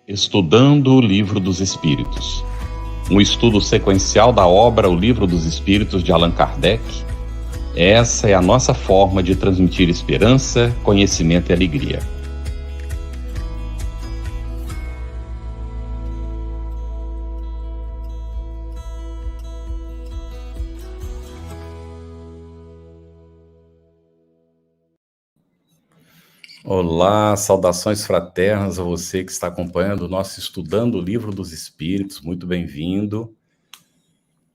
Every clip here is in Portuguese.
Estudando o Livro dos Espíritos. Um estudo sequencial da obra O Livro dos Espíritos de Allan Kardec. Essa é a nossa forma de transmitir esperança, conhecimento e alegria. Olá, saudações fraternas a você que está acompanhando o nosso Estudando o Livro dos Espíritos, muito bem-vindo.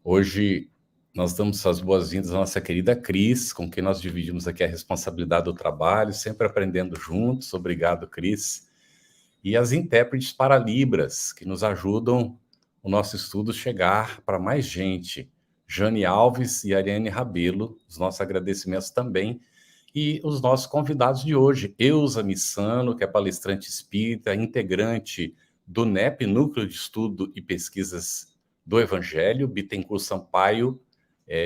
Hoje nós damos as boas-vindas à nossa querida Cris, com quem nós dividimos aqui a responsabilidade do trabalho, sempre aprendendo juntos. Obrigado, Cris. E as intérpretes para Libras, que nos ajudam o nosso estudo chegar para mais gente. Jane Alves e Ariane Rabelo, os nossos agradecimentos também. E os nossos convidados de hoje, Eusa Missano, que é palestrante espírita, integrante do NEP, Núcleo de Estudo e Pesquisas do Evangelho, Bittencourt Sampaio,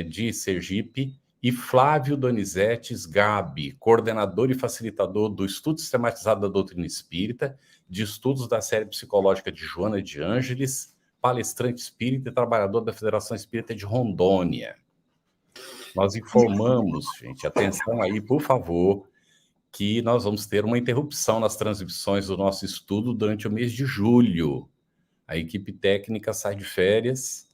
de Sergipe, e Flávio Donizetti Gabi, coordenador e facilitador do Estudo Sistematizado da Doutrina Espírita, de estudos da série psicológica de Joana de Ângeles, palestrante espírita e trabalhador da Federação Espírita de Rondônia. Nós informamos, gente, atenção aí, por favor, que nós vamos ter uma interrupção nas transmissões do nosso estudo durante o mês de julho. A equipe técnica sai de férias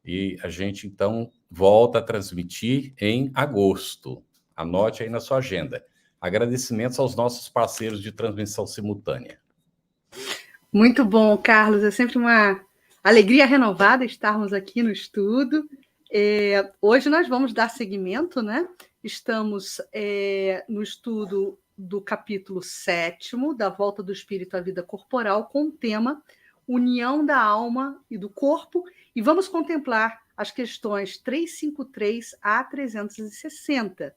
e a gente, então, volta a transmitir em agosto. Anote aí na sua agenda. Agradecimentos aos nossos parceiros de transmissão simultânea. Muito bom, Carlos. É sempre uma alegria renovada estarmos aqui no estudo. Hoje nós vamos dar seguimento, né? Estamos no estudo do capítulo 7º, da volta do espírito à vida corporal, com o tema União da Alma e do Corpo, e vamos contemplar as questões 353 a 360.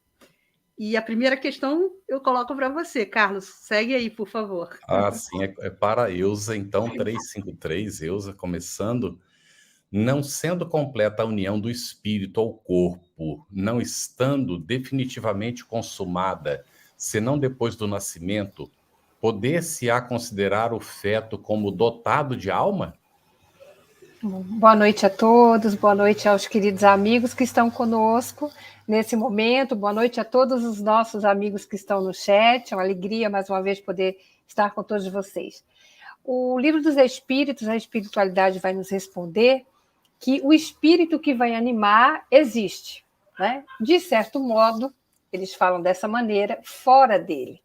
E a primeira questão eu coloco para você, Carlos. Segue aí, por favor. Sim, é para a Eusa, então, 353, Eusa, começando. Não sendo completa a união do espírito ao corpo, não estando definitivamente consumada, senão depois do nascimento, poder-se-á considerar o feto como dotado de alma? Boa noite a todos, boa noite aos queridos amigos que estão conosco nesse momento, boa noite a todos os nossos amigos que estão no chat, é uma alegria mais uma vez poder estar com todos vocês. O Livro dos Espíritos, a espiritualidade vai nos responder que o espírito que vai animar existe, né? De certo modo, eles falam dessa maneira, fora dele.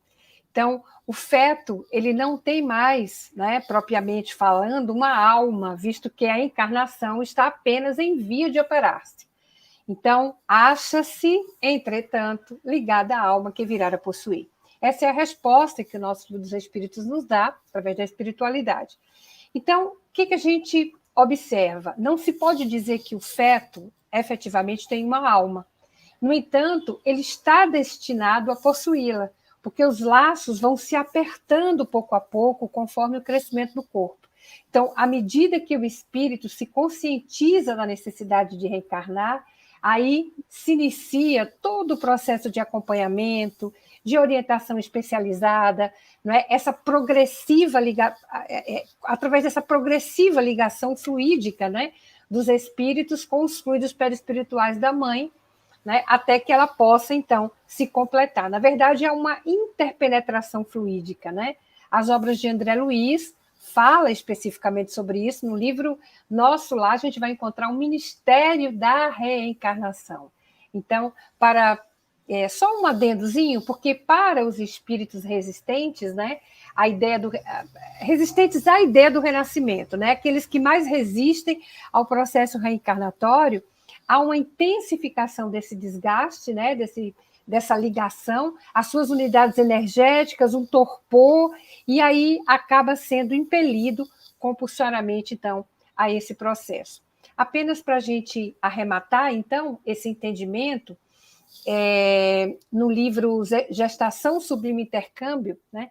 Então, o feto, ele não tem mais, né, propriamente falando, uma alma, visto que a encarnação está apenas em via de operar-se. Então, acha-se, entretanto, ligada à alma que virá a possuir. Essa é a resposta que o nosso Livro dos Espíritos nos dá, através da espiritualidade. Então, o que a gente observa? Não se pode dizer que o feto efetivamente tem uma alma. No entanto, ele está destinado a possuí-la, porque os laços vão se apertando pouco a pouco conforme o crescimento do corpo. Então, à medida que o espírito se conscientiza da necessidade de reencarnar, aí se inicia todo o processo de acompanhamento, de orientação especializada, não é? Através dessa progressiva ligação fluídica, né, dos espíritos com os fluidos perispirituais da mãe, né, até que ela possa, então, se completar. Na verdade, é uma interpenetração fluídica, né? As obras de André Luiz falam especificamente sobre isso. No livro nosso lá, a gente vai encontrar um Ministério da Reencarnação. Então, só um adendozinho, porque para os espíritos resistentes, né, resistentes à ideia do renascimento, né, aqueles que mais resistem ao processo reencarnatório, há uma intensificação desse desgaste, né, dessa ligação, as suas unidades energéticas, um torpor, e aí acaba sendo impelido compulsoriamente, então, a esse processo. Apenas para a gente arrematar, então, esse entendimento, no livro Gestação Sublime Intercâmbio, né,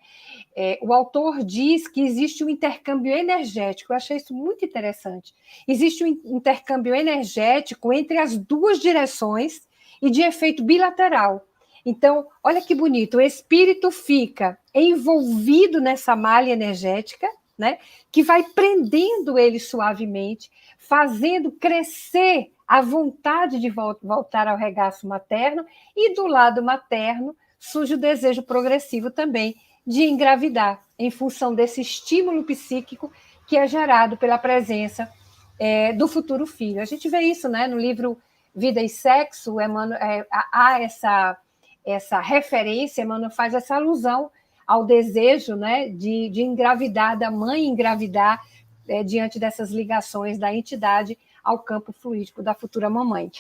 o autor diz que existe um intercâmbio energético. Eu achei isso muito interessante. Existe um intercâmbio energético entre as duas direções e de efeito bilateral. Então, olha que bonito, o espírito fica envolvido nessa malha energética, né? Que vai prendendo ele suavemente, fazendo crescer a vontade de voltar ao regaço materno, e do lado materno surge o desejo progressivo também de engravidar, em função desse estímulo psíquico que é gerado pela presença do futuro filho. A gente vê isso, né, no livro Vida e Sexo, há essa referência, Emmanuel faz essa alusão ao desejo, né, de engravidar, da mãe engravidar, diante dessas ligações da entidade ao campo fluídico da futura mamãe.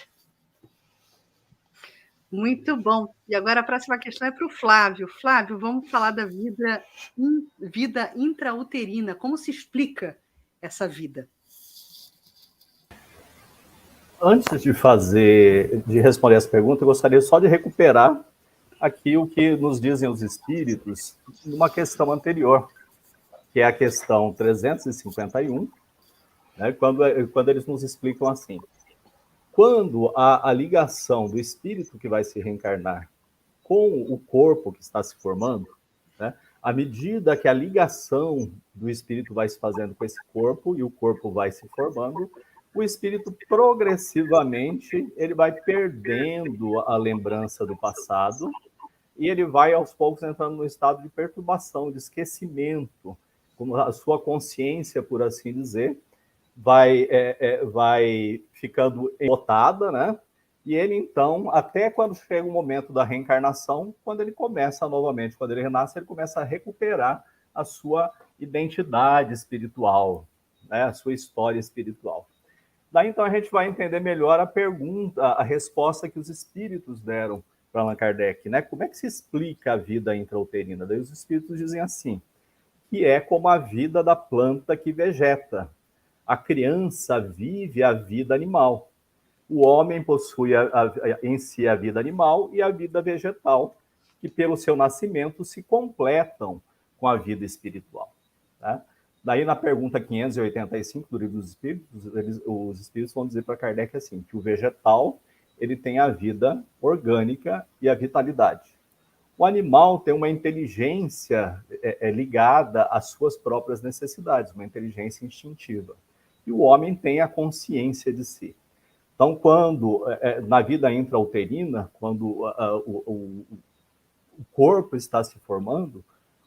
Muito bom. E agora a próxima questão é para o Flávio. Flávio, vamos falar da vida intrauterina. Como se explica essa vida? Antes de responder essa pergunta, eu gostaria só de recuperar aqui o que nos dizem os espíritos numa questão anterior, que é a questão 351, né, quando eles nos explicam assim: quando a ligação do espírito que vai se reencarnar com o corpo que está se formando, né, à medida que a ligação do espírito vai se fazendo com esse corpo e o corpo vai se formando, o espírito progressivamente ele vai perdendo a lembrança do passado e ele vai aos poucos entrando no estado de perturbação, de esquecimento, como a sua consciência, por assim dizer, vai ficando botada, né? E ele, então, até quando chega o momento da reencarnação, quando ele começa novamente, quando ele renasce, ele começa a recuperar a sua identidade espiritual, né? A sua história espiritual. Daí, então, a gente vai entender melhor a resposta que os espíritos deram para Allan Kardec, né? Como é que se explica a vida intrauterina? Daí os espíritos dizem assim, que é como a vida da planta que vegeta. A criança vive a vida animal. O homem possui em si a vida animal e a vida vegetal, que pelo seu nascimento se completam com a vida espiritual. Tá? Daí, na pergunta 585 do Livro dos Espíritos, os Espíritos vão dizer para Kardec assim, que o vegetal ele tem a vida orgânica e a vitalidade. O animal tem uma inteligência ligada às suas próprias necessidades, uma inteligência instintiva. E o homem tem a consciência de si. Então, quando, na vida intrauterina, quando o corpo está se formando,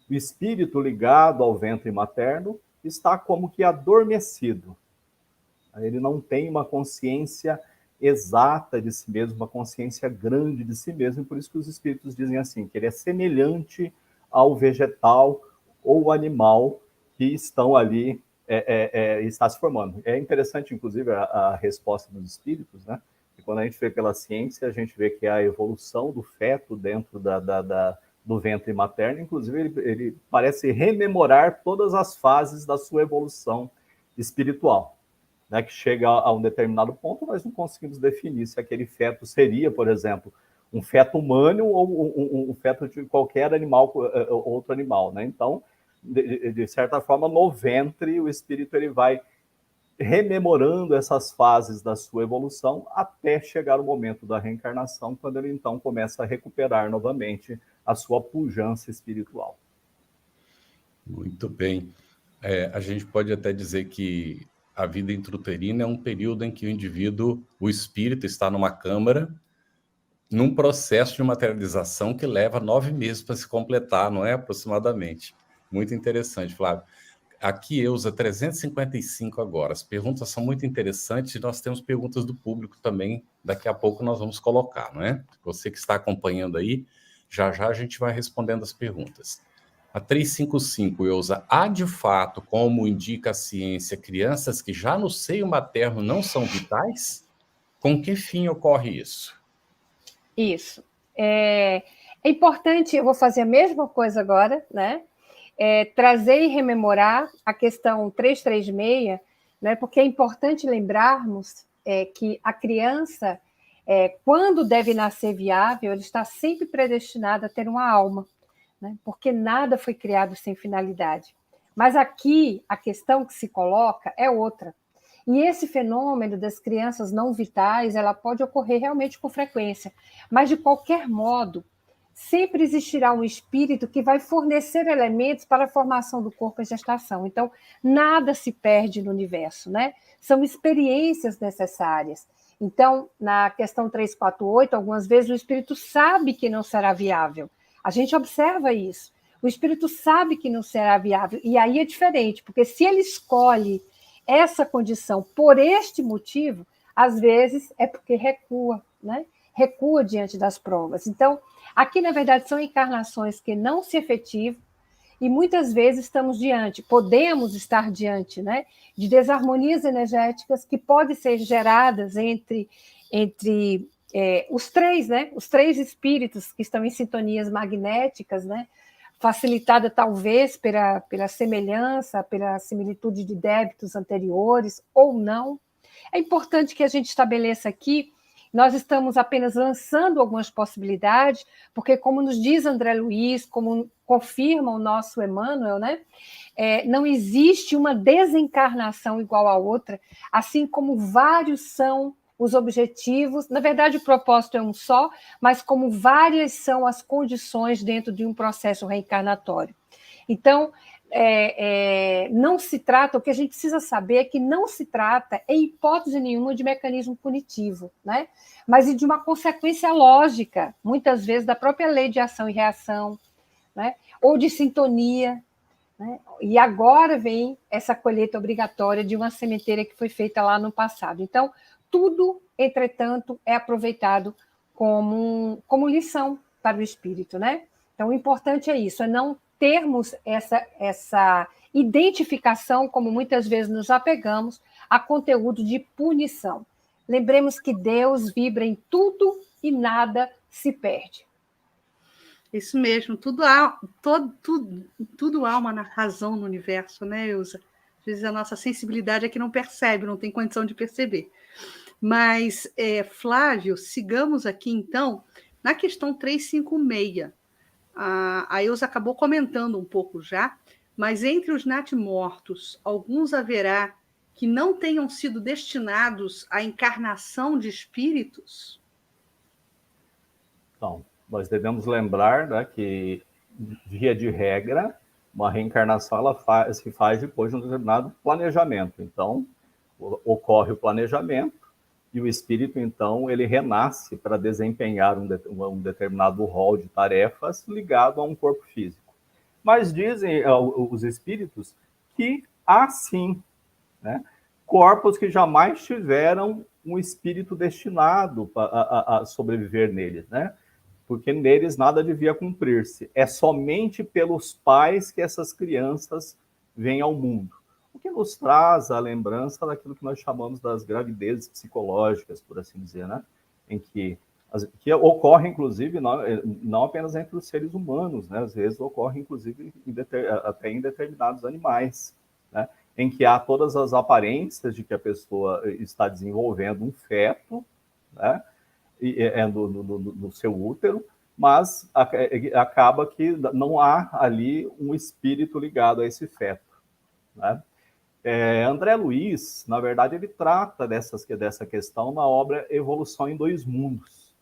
o espírito ligado ao ventre materno está como que adormecido. Ele não tem uma consciência exata de si mesmo, uma consciência grande de si mesmo, e por isso que os espíritos dizem assim, que ele é semelhante ao vegetal ou animal que estão ali, está se formando. É interessante, inclusive, a resposta dos espíritos, né? E quando a gente vê pela ciência, a gente vê que a evolução do feto dentro do ventre materno, inclusive, ele parece rememorar todas as fases da sua evolução espiritual. Né, que chega a um determinado ponto, nós não conseguimos definir se aquele feto seria, por exemplo, um feto humano ou um feto de qualquer animal, outro animal. Né? Então, de certa forma, no ventre, o espírito ele vai rememorando essas fases da sua evolução até chegar o momento da reencarnação, quando ele então começa a recuperar novamente a sua pujança espiritual. Muito bem. A gente pode até dizer que a vida intrauterina é um período em que o indivíduo, o espírito, está numa câmara, num processo de materialização que leva 9 meses para se completar, não é? Aproximadamente. Muito interessante, Flávio. Aqui, Eusa, 355 agora. As perguntas são muito interessantes e nós temos perguntas do público também. Daqui a pouco nós vamos colocar, não é? Você que está acompanhando aí, já já a gente vai respondendo as perguntas. A 355, Eusa, há de fato, como indica a ciência, crianças que já no seio materno não são vitais? Com que fim ocorre isso? Isso. É importante, eu vou fazer a mesma coisa agora, né? Trazer e rememorar a questão 336, né? Porque é importante lembrarmos que a criança, quando deve nascer viável, ele está sempre predestinado a ter uma alma. Né? Porque nada foi criado sem finalidade. Mas aqui, a questão que se coloca é outra. E esse fenômeno das crianças não vitais, ela pode ocorrer realmente com frequência. Mas, de qualquer modo, sempre existirá um espírito que vai fornecer elementos para a formação do corpo em gestação. Então, nada se perde no universo, né? São experiências necessárias. Então, na questão 348, algumas vezes o espírito sabe que não será viável. A gente observa isso. O espírito sabe que não será viável. E aí é diferente, porque se ele escolhe essa condição por este motivo, às vezes é porque recua, né? Recua diante das provas. Então, aqui, na verdade, são encarnações que não se efetivam e muitas vezes estamos diante, podemos estar diante, né, de desarmonias energéticas que podem ser geradas entre os três, né, os três espíritos que estão em sintonias magnéticas, né, facilitada talvez pela semelhança, pela similitude de débitos anteriores ou não. É importante que a gente estabeleça aqui, nós estamos apenas lançando algumas possibilidades, porque, como nos diz André Luiz, como confirma o nosso Emmanuel, né, não existe uma desencarnação igual à outra, assim como vários são os objetivos. Na verdade, o propósito é um só, mas como várias são as condições dentro de um processo reencarnatório. Então, não se trata, o que a gente precisa saber é que não se trata, em hipótese nenhuma, de mecanismo punitivo, né? Mas de uma consequência lógica, muitas vezes, da própria lei de ação e reação, né? Ou de sintonia, né? E agora vem essa colheita obrigatória de uma sementeira que foi feita lá no passado. Então, tudo, entretanto, é aproveitado como lição para o espírito, né? Então, o importante é isso, é não termos essa identificação, como muitas vezes nos apegamos, a conteúdo de punição. Lembremos que Deus vibra em tudo e nada se perde. Isso mesmo, tudo há uma razão no universo, né, Ilza? Às vezes a nossa sensibilidade é que não percebe, não tem condição de perceber. Mas, Flávio, sigamos aqui, então, na questão 356. A Ilza acabou comentando um pouco já, mas entre os natimortos, alguns haverá que não tenham sido destinados à encarnação de espíritos? Então, nós devemos lembrar, né, que, via de regra, uma reencarnação ela se faz depois de um determinado planejamento. Então, ocorre o planejamento e o espírito, então, ele renasce para desempenhar um determinado rol de tarefas ligado a um corpo físico. Mas dizem os espíritos que há sim, né, corpos que jamais tiveram um espírito destinado a sobreviver neles, né? Porque neles nada devia cumprir-se. É somente pelos pais que essas crianças vêm ao mundo. O que nos traz a lembrança daquilo que nós chamamos das gravidezes psicológicas, por assim dizer, né? Em que ocorre, inclusive, não apenas entre os seres humanos, né? Às vezes ocorre, inclusive, até em determinados animais, né? Em que há todas as aparências de que a pessoa está desenvolvendo um feto, né? No seu útero, mas acaba que não há ali um espírito ligado a esse feto, né? André Luiz, na verdade, ele trata dessa questão na obra Evolução em Dois Mundos,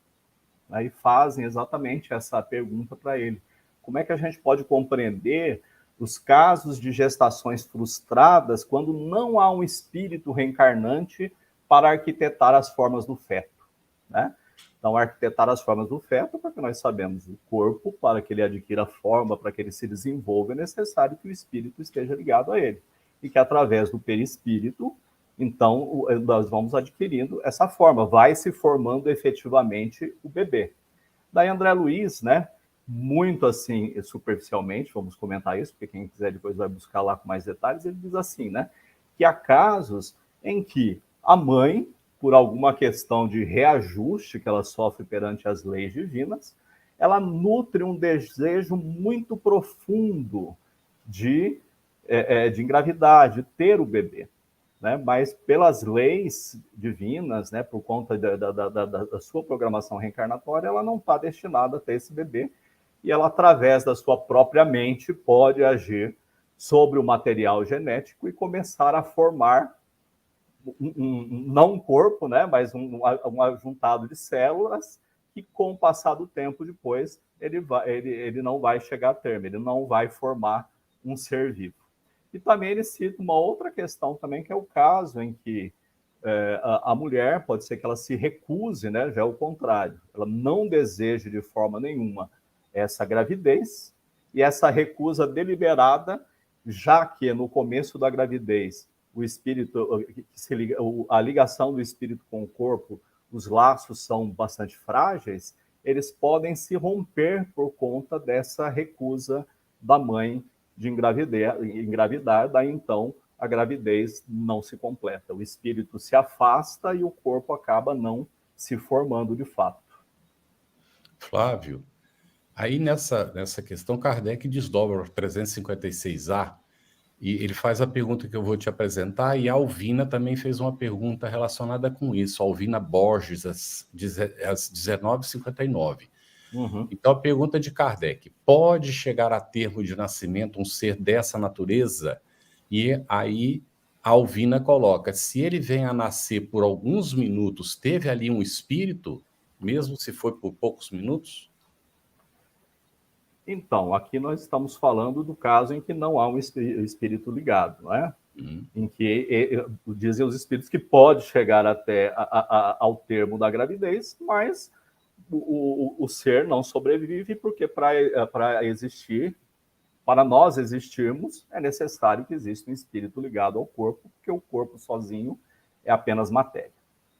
né? E fazem exatamente essa pergunta para ele. Como é que a gente pode compreender os casos de gestações frustradas quando não há um espírito reencarnante para arquitetar as formas do feto, né? Então, arquitetar as formas do feto, porque nós sabemos o corpo, para que ele adquira forma, para que ele se desenvolva, é necessário que o espírito esteja ligado a ele. E que através do perispírito, então, nós vamos adquirindo essa forma, vai se formando efetivamente o bebê. Daí André Luiz, né, muito assim, superficialmente, vamos comentar isso, porque quem quiser depois vai buscar lá com mais detalhes, ele diz assim, né, que há casos em que a mãe, por alguma questão de reajuste que ela sofre perante as leis divinas, ela nutre um desejo muito profundo de engravidar, de ter o bebê, né? Mas pelas leis divinas, né, por conta da sua programação reencarnatória, ela não está destinada a ter esse bebê, e ela, através da sua própria mente, pode agir sobre o material genético e começar a formar não um corpo, né, mas um ajuntado de células que com o passar do tempo depois ele não vai chegar a termo, ele não vai formar um ser vivo. E também ele cita uma outra questão também, que é o caso em que a mulher, pode ser que ela se recuse, né? Já é o contrário, ela não deseja de forma nenhuma essa gravidez, e essa recusa deliberada, já que no começo da gravidez, o espírito, a ligação do espírito com o corpo, os laços são bastante frágeis, eles podem se romper por conta dessa recusa da mãe de engravidar, daí então a gravidez não se completa. O espírito se afasta e o corpo acaba não se formando de fato. Flávio, aí nessa questão, Kardec desdobra o 356A e ele faz a pergunta que eu vou te apresentar, e a Alvina também fez uma pergunta relacionada com isso, a Alvina Borges, às 19h59. Então, a pergunta de Kardec: pode chegar a termo de nascimento um ser dessa natureza? E aí a Alvina coloca: se ele vem a nascer por alguns minutos, teve ali um espírito, mesmo se foi por poucos minutos? Então, aqui nós estamos falando do caso em que não há um espírito ligado, não é? Em que dizem os espíritos que pode chegar até ao termo da gravidez, mas o ser não sobrevive, porque para existir, para nós existirmos, é necessário que exista um espírito ligado ao corpo, porque o corpo sozinho é apenas matéria,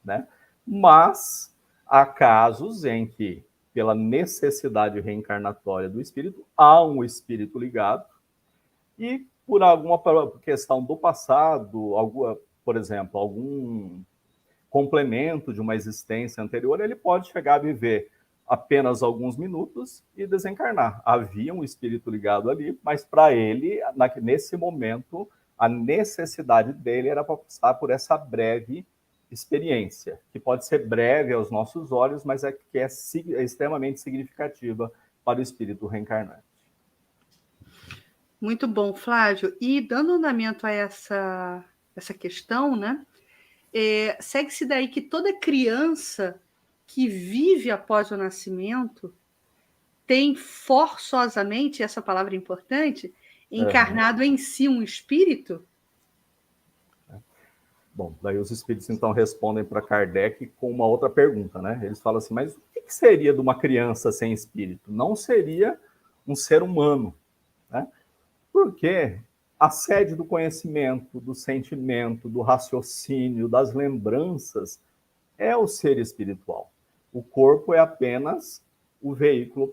né? Mas há casos em que, pela necessidade reencarnatória do espírito, há um espírito ligado, e por alguma questão do passado, por exemplo, algum complemento de uma existência anterior, ele pode chegar a viver apenas alguns minutos e desencarnar. Havia um espírito ligado ali, mas para ele, nesse momento, a necessidade dele era para passar por essa breve experiência, que pode ser breve aos nossos olhos, mas é extremamente significativa para o espírito reencarnante. Muito bom, Flávio. E dando andamento a essa questão, né? Segue-se daí que toda criança que vive após o nascimento tem forçosamente, essa palavra é importante, encarnado em si um espírito? Bom, daí os espíritos então respondem para Kardec com uma outra pergunta, né? Eles falam assim: mas o que seria de uma criança sem espírito? Não seria um ser humano, né? Porque a sede do conhecimento, do sentimento, do raciocínio, das lembranças é o ser espiritual. O corpo é apenas o veículo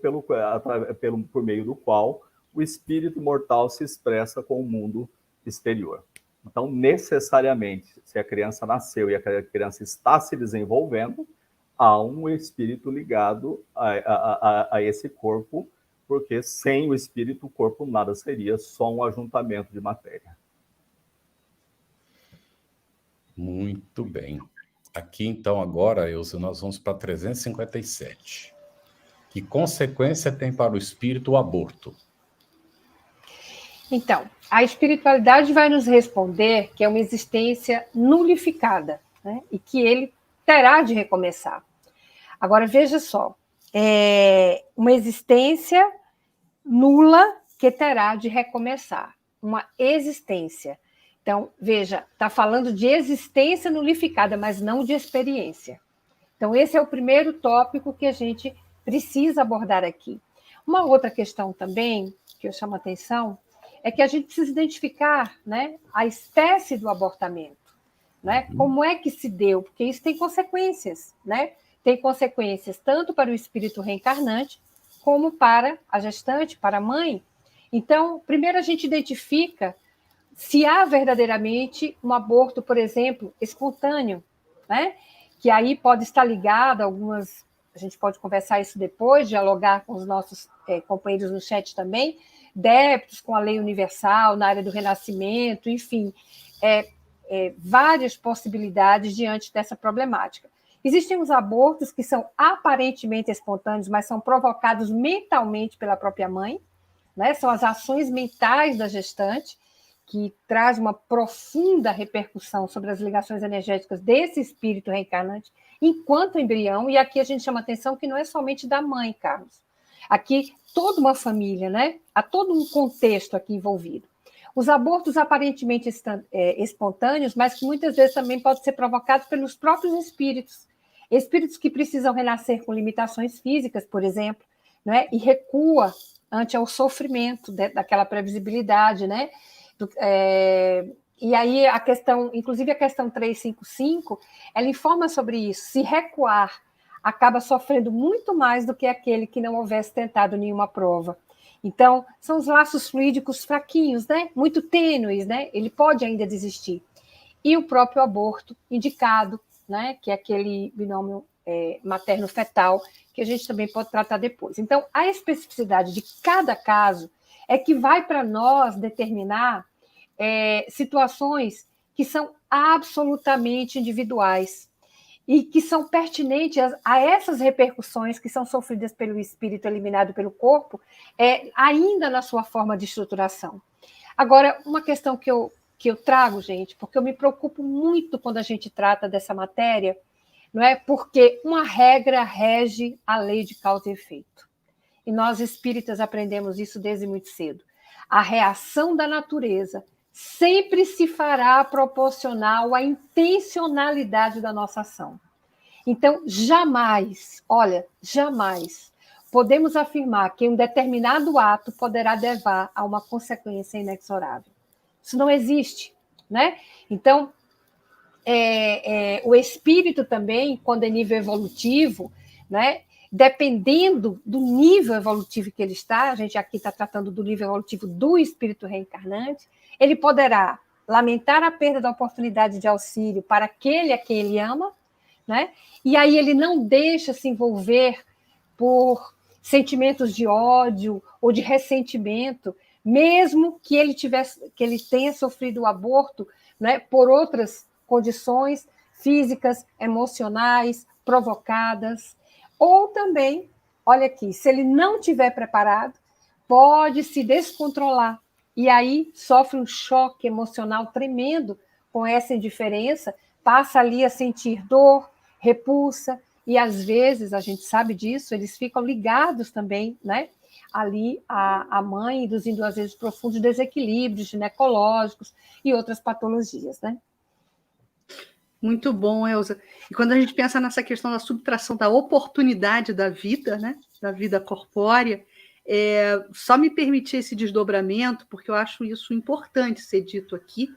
por meio do qual o espírito mortal se expressa com o mundo exterior. Então, necessariamente, se a criança nasceu e a criança está se desenvolvendo, há um espírito ligado a esse corpo, porque sem o espírito, o corpo nada seria, só um ajuntamento de matéria. Muito bem. Aqui, então, agora, Elza, nós vamos para 357. Que consequência tem para o espírito o aborto? Então, a espiritualidade vai nos responder que é uma existência nulificada, né? E que ele terá de recomeçar. Agora, veja só, uma existência nula que terá de recomeçar, uma existência. Então, veja, está falando de existência nulificada, mas não de experiência. Então, esse é o primeiro tópico que a gente precisa abordar aqui. Uma outra questão também, que eu chamo a atenção, é que a gente precisa identificar, né, a espécie do abortamento, né? Como é que se deu? Porque isso tem consequências, né? Tem consequências tanto para o espírito reencarnante, como para a gestante, para a mãe. Então, primeiro a gente identifica se há verdadeiramente um aborto, por exemplo, espontâneo, né? Que aí pode estar ligado a algumas... A gente pode conversar isso depois, dialogar com os nossos companheiros no chat também, débitos com a lei universal, na área do renascimento, enfim, várias possibilidades diante dessa problemática. Existem os abortos que são aparentemente espontâneos, mas são provocados mentalmente pela própria mãe, né? São as ações mentais da gestante, que traz uma profunda repercussão sobre as ligações energéticas desse espírito reencarnante enquanto embrião, e aqui a gente chama atenção que não é somente da mãe, Carlos. Aqui, toda uma família, né? Há todo um contexto aqui envolvido. Os abortos aparentemente espontâneos, mas que muitas vezes também podem ser provocados pelos próprios espíritos. Espíritos que precisam renascer com limitações físicas, por exemplo, né? E recua ante o sofrimento daquela previsibilidade, né? E aí a questão, inclusive a questão 355, ela informa sobre isso. Se recuar, acaba sofrendo muito mais do que aquele que não houvesse tentado nenhuma prova. Então, são os laços fluídicos fraquinhos, né? Muito tênues, né? Ele pode ainda desistir. E o próprio aborto indicado, né? Que é aquele binômio materno-fetal, que a gente também pode tratar depois. Então, a especificidade de cada caso é que vai para nós determinar situações que são absolutamente individuais e que são pertinentes a essas repercussões que são sofridas pelo espírito eliminado pelo corpo, ainda na sua forma de estruturação. Agora, uma questão que eu trago, gente, porque eu me preocupo muito quando a gente trata dessa matéria, não é? Porque uma regra rege a lei de causa e efeito. E nós espíritas aprendemos isso desde muito cedo. A reação da natureza sempre se fará proporcional à intencionalidade da nossa ação. Então, jamais podemos afirmar que um determinado ato poderá levar a uma consequência inexorável. Isso não existe, né? Então, o espírito também, quando é nível evolutivo, né? Dependendo do nível evolutivo que ele está, a gente aqui está tratando do nível evolutivo do espírito reencarnante, ele poderá lamentar a perda da oportunidade de auxílio para aquele a quem ele ama, né? E aí ele não deixa se envolver por sentimentos de ódio ou de ressentimento, mesmo que ele tenha sofrido o aborto, né, por outras condições físicas, emocionais, provocadas. Ou também, olha aqui, se ele não estiver preparado, pode se descontrolar. E aí sofre um choque emocional tremendo com essa indiferença, passa ali a sentir dor, repulsa, e às vezes, a gente sabe disso, eles ficam ligados também, né? Ali a mãe, induzindo às vezes profundos desequilíbrios ginecológicos e outras patologias, né? Muito bom, Elza. E quando a gente pensa nessa questão da subtração da oportunidade da vida, né, da vida corpórea, só me permitir esse desdobramento, porque eu acho isso importante ser dito aqui.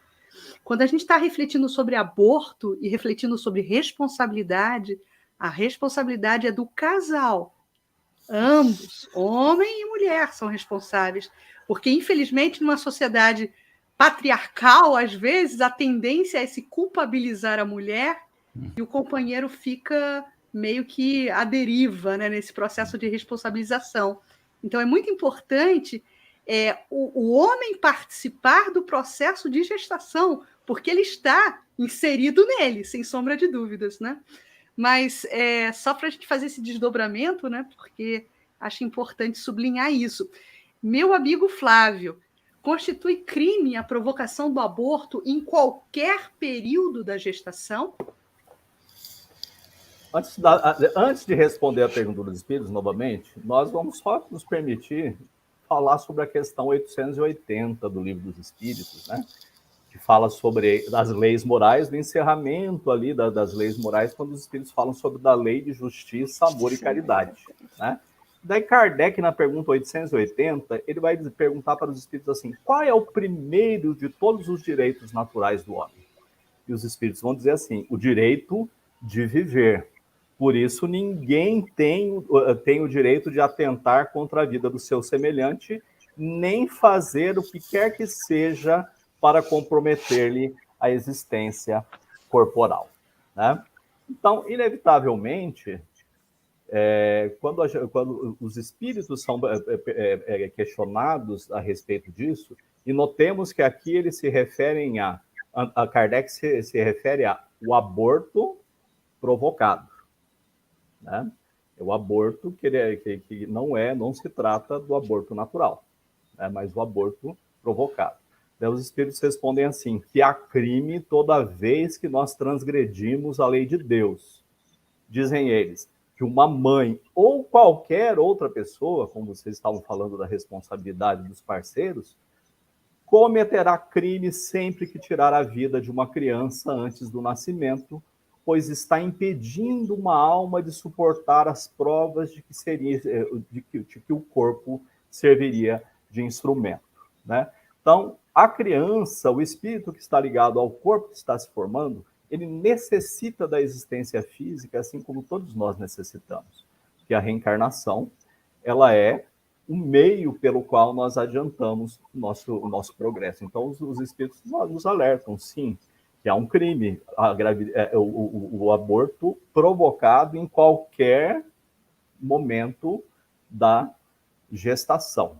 Quando a gente está refletindo sobre aborto e refletindo sobre responsabilidade, a responsabilidade é do casal. Ambos, homem e mulher, são responsáveis. Porque, infelizmente, numa sociedade patriarcal, às vezes, a tendência é se culpabilizar a mulher e o companheiro fica meio que à deriva, né, nesse processo de responsabilização. Então, é muito importante o homem participar do processo de gestação, porque ele está inserido nele, sem sombra de dúvidas, né? Mas só para a gente fazer esse desdobramento, né, porque acho importante sublinhar isso. Meu amigo Flávio, constitui crime a provocação do aborto em qualquer período da gestação? Antes de responder a pergunta dos espíritos, novamente, nós vamos só nos permitir falar sobre a questão 880 do Livro dos Espíritos, né? Que fala sobre as leis morais, do encerramento ali das leis morais, quando os espíritos falam sobre a lei de justiça, amor e caridade, né? Daí Kardec, na pergunta 880, ele vai perguntar para os espíritos assim, qual é o primeiro de todos os direitos naturais do homem? E os espíritos vão dizer assim, o direito de viver. Por isso, ninguém tem o direito de atentar contra a vida do seu semelhante, nem fazer o que quer que seja para comprometer-lhe a existência corporal, né? Então, inevitavelmente, quando os espíritos são questionados a respeito disso, e notemos que aqui eles se referem a Kardec se refere ao aborto provocado, né? O aborto que não se trata do aborto natural, né? Mas o aborto provocado. Daí os espíritos respondem assim, que há crime toda vez que nós transgredimos a lei de Deus. Dizem eles que uma mãe ou qualquer outra pessoa, como vocês estavam falando da responsabilidade dos parceiros, cometerá crime sempre que tirar a vida de uma criança antes do nascimento, pois está impedindo uma alma de suportar as provas de que o corpo serviria de instrumento, né? Então, a criança, o espírito que está ligado ao corpo que está se formando, ele necessita da existência física, assim como todos nós necessitamos. Que a reencarnação, ela é um meio pelo qual nós adiantamos o nosso progresso. Então, os espíritos nos alertam, sim, que há um crime, o aborto provocado em qualquer momento da gestação.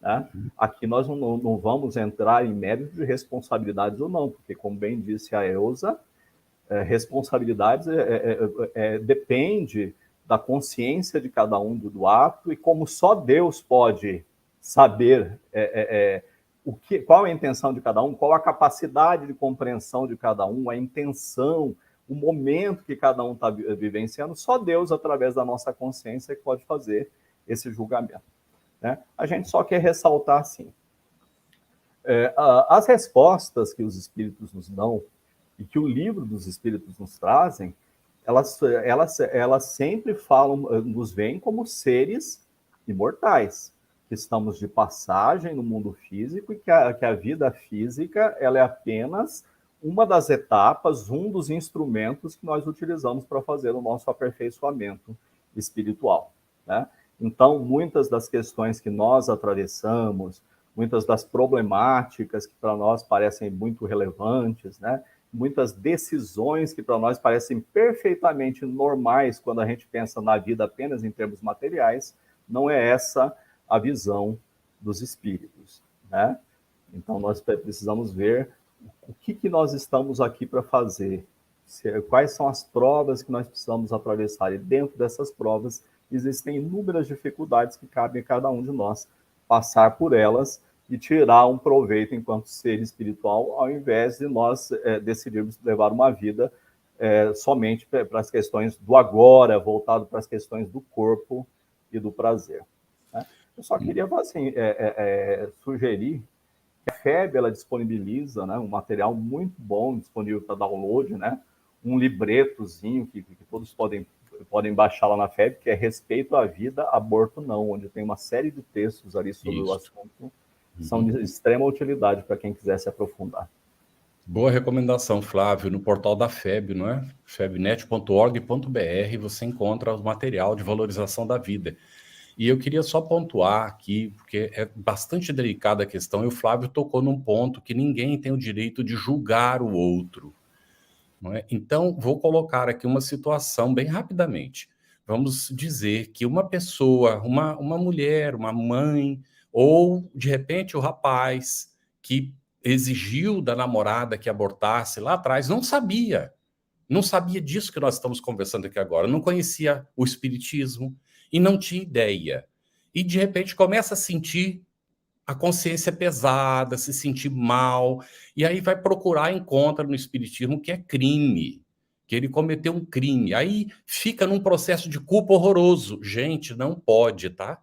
Né? Aqui nós não vamos entrar em mérito de responsabilidades ou não, porque, como bem disse a Elza, responsabilidades depende da consciência de cada um do ato, e como só Deus pode saber qual é a intenção de cada um, qual a capacidade de compreensão de cada um, a intenção, o momento que cada um está vivenciando, só Deus, através da nossa consciência, que pode fazer esse julgamento. Né? A gente só quer ressaltar assim, as respostas que os espíritos nos dão e que o livro dos espíritos nos trazem, elas sempre falam, nos veem como seres imortais, que estamos de passagem no mundo físico e que a vida física ela é apenas uma das etapas, um dos instrumentos que nós utilizamos para fazer o nosso aperfeiçoamento espiritual, né? Então, muitas das questões que nós atravessamos, muitas das problemáticas que para nós parecem muito relevantes, né? Muitas decisões que para nós parecem perfeitamente normais quando a gente pensa na vida apenas em termos materiais, não é essa a visão dos espíritos, né? Então, nós precisamos ver o que nós estamos aqui para fazer, quais são as provas que nós precisamos atravessar, e dentro dessas provas existem inúmeras dificuldades que cabem a cada um de nós passar por elas e tirar um proveito enquanto ser espiritual, ao invés de nós decidirmos levar uma vida somente para as questões do agora, voltado para as questões do corpo e do prazer, né? Eu só queria assim, sugerir que a FEB ela disponibiliza, né, um material muito bom, disponível para download, né, um libretozinho que todos podem baixar lá na FEB, que é Respeito à Vida, Aborto Não, onde tem uma série de textos ali sobre o assunto, que são de extrema utilidade para quem quiser se aprofundar. Boa recomendação, Flávio, no portal da FEB, não é? febnet.org.br, você encontra o material de valorização da vida. E eu queria só pontuar aqui, porque é bastante delicada a questão, e o Flávio tocou num ponto que ninguém tem o direito de julgar o outro, não é? Então, vou colocar aqui uma situação bem rapidamente. Vamos dizer que uma pessoa, uma mulher, uma mãe, ou, de repente, o rapaz que exigiu da namorada que abortasse lá atrás, não sabia disso que nós estamos conversando aqui agora, não conhecia o espiritismo e não tinha ideia. E, de repente, começa a sentir a consciência pesada, se sentir mal, e aí vai procurar, encontra no espiritismo que é crime, que ele cometeu um crime. Aí fica num processo de culpa horroroso. Gente, não pode, tá?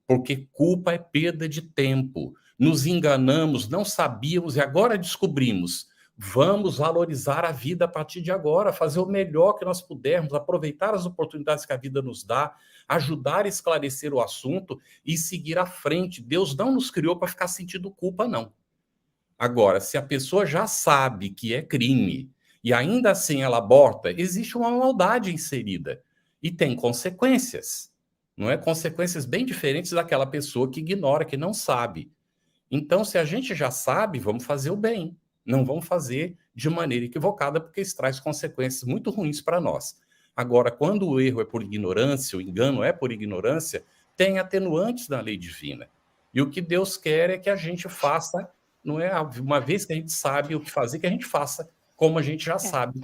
Porque culpa é perda de tempo. Nos enganamos, não sabíamos e agora descobrimos. Vamos valorizar a vida a partir de agora, fazer o melhor que nós pudermos, aproveitar as oportunidades que a vida nos dá, ajudar a esclarecer o assunto e seguir à frente. Deus não nos criou para ficar sentindo culpa, não. Agora, se a pessoa já sabe que é crime e ainda assim ela aborta, existe uma maldade inserida e tem consequências. Não é? Consequências bem diferentes daquela pessoa que ignora, que não sabe. Então, se a gente já sabe, vamos fazer o bem. Não vamos fazer de maneira equivocada, porque isso traz consequências muito ruins para nós. Agora, quando o erro é por ignorância, o engano é por ignorância, tem atenuantes na lei divina. E o que Deus quer é que a gente faça, não é? Uma vez que a gente sabe o que fazer, que a gente faça como a gente já sabe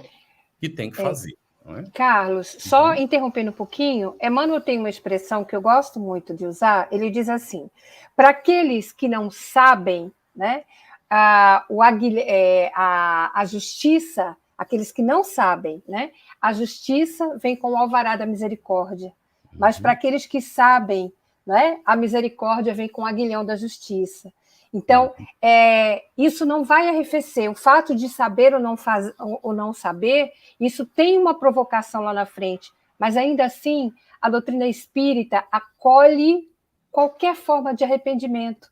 que tem que fazer. Não é? Carlos, só interrompendo um pouquinho, Emmanuel tem uma expressão que eu gosto muito de usar, ele diz assim, para aqueles que não sabem, né, a justiça, aqueles que não sabem, né? A justiça vem com o alvará da misericórdia, mas para aqueles que sabem, né? A misericórdia vem com o aguilhão da justiça. Então, isso não vai arrefecer. O fato de saber ou não saber, isso tem uma provocação lá na frente, mas ainda assim, a doutrina espírita acolhe qualquer forma de arrependimento.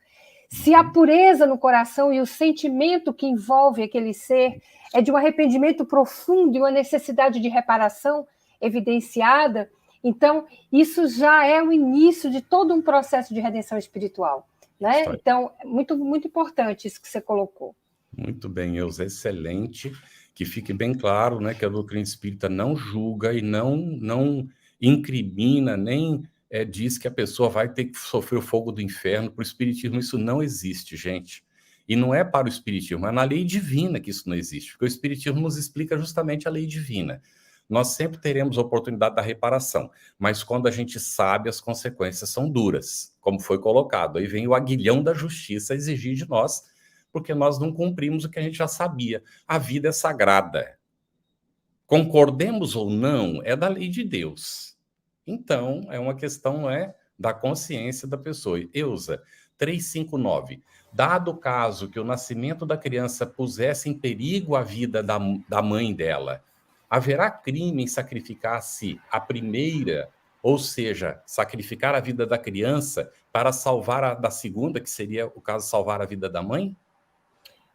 Se a pureza no coração e o sentimento que envolve aquele ser é de um arrependimento profundo e uma necessidade de reparação evidenciada, então isso já é o início de todo um processo de redenção espiritual, né? Então, é muito, muito importante isso que você colocou. Muito bem, Elza, excelente. Que fique bem claro, né, que a doutrina espírita não julga e não incrimina, nem diz que a pessoa vai ter que sofrer o fogo do inferno. Para o espiritismo isso não existe, gente. E não é para o espiritismo, é na lei divina que isso não existe, porque o espiritismo nos explica justamente a lei divina. Nós sempre teremos a oportunidade da reparação, mas quando a gente sabe, as consequências são duras, como foi colocado. Aí vem o aguilhão da justiça exigir de nós, porque nós não cumprimos o que a gente já sabia. A vida é sagrada. Concordemos ou não, é da lei de Deus. Então, é uma questão da consciência da pessoa. Elza, 359. Dado o caso que o nascimento da criança pusesse em perigo a vida da mãe dela, haverá crime em sacrificar-se a primeira, ou seja, sacrificar a vida da criança para salvar a da segunda, que seria o caso salvar a vida da mãe?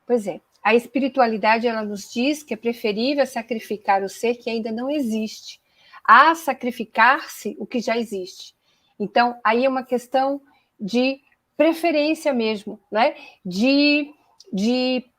Pois é. A espiritualidade, ela nos diz que é preferível sacrificar o ser que ainda não existe, a sacrificar-se o que já existe. Então, aí é uma questão de preferência mesmo, né? De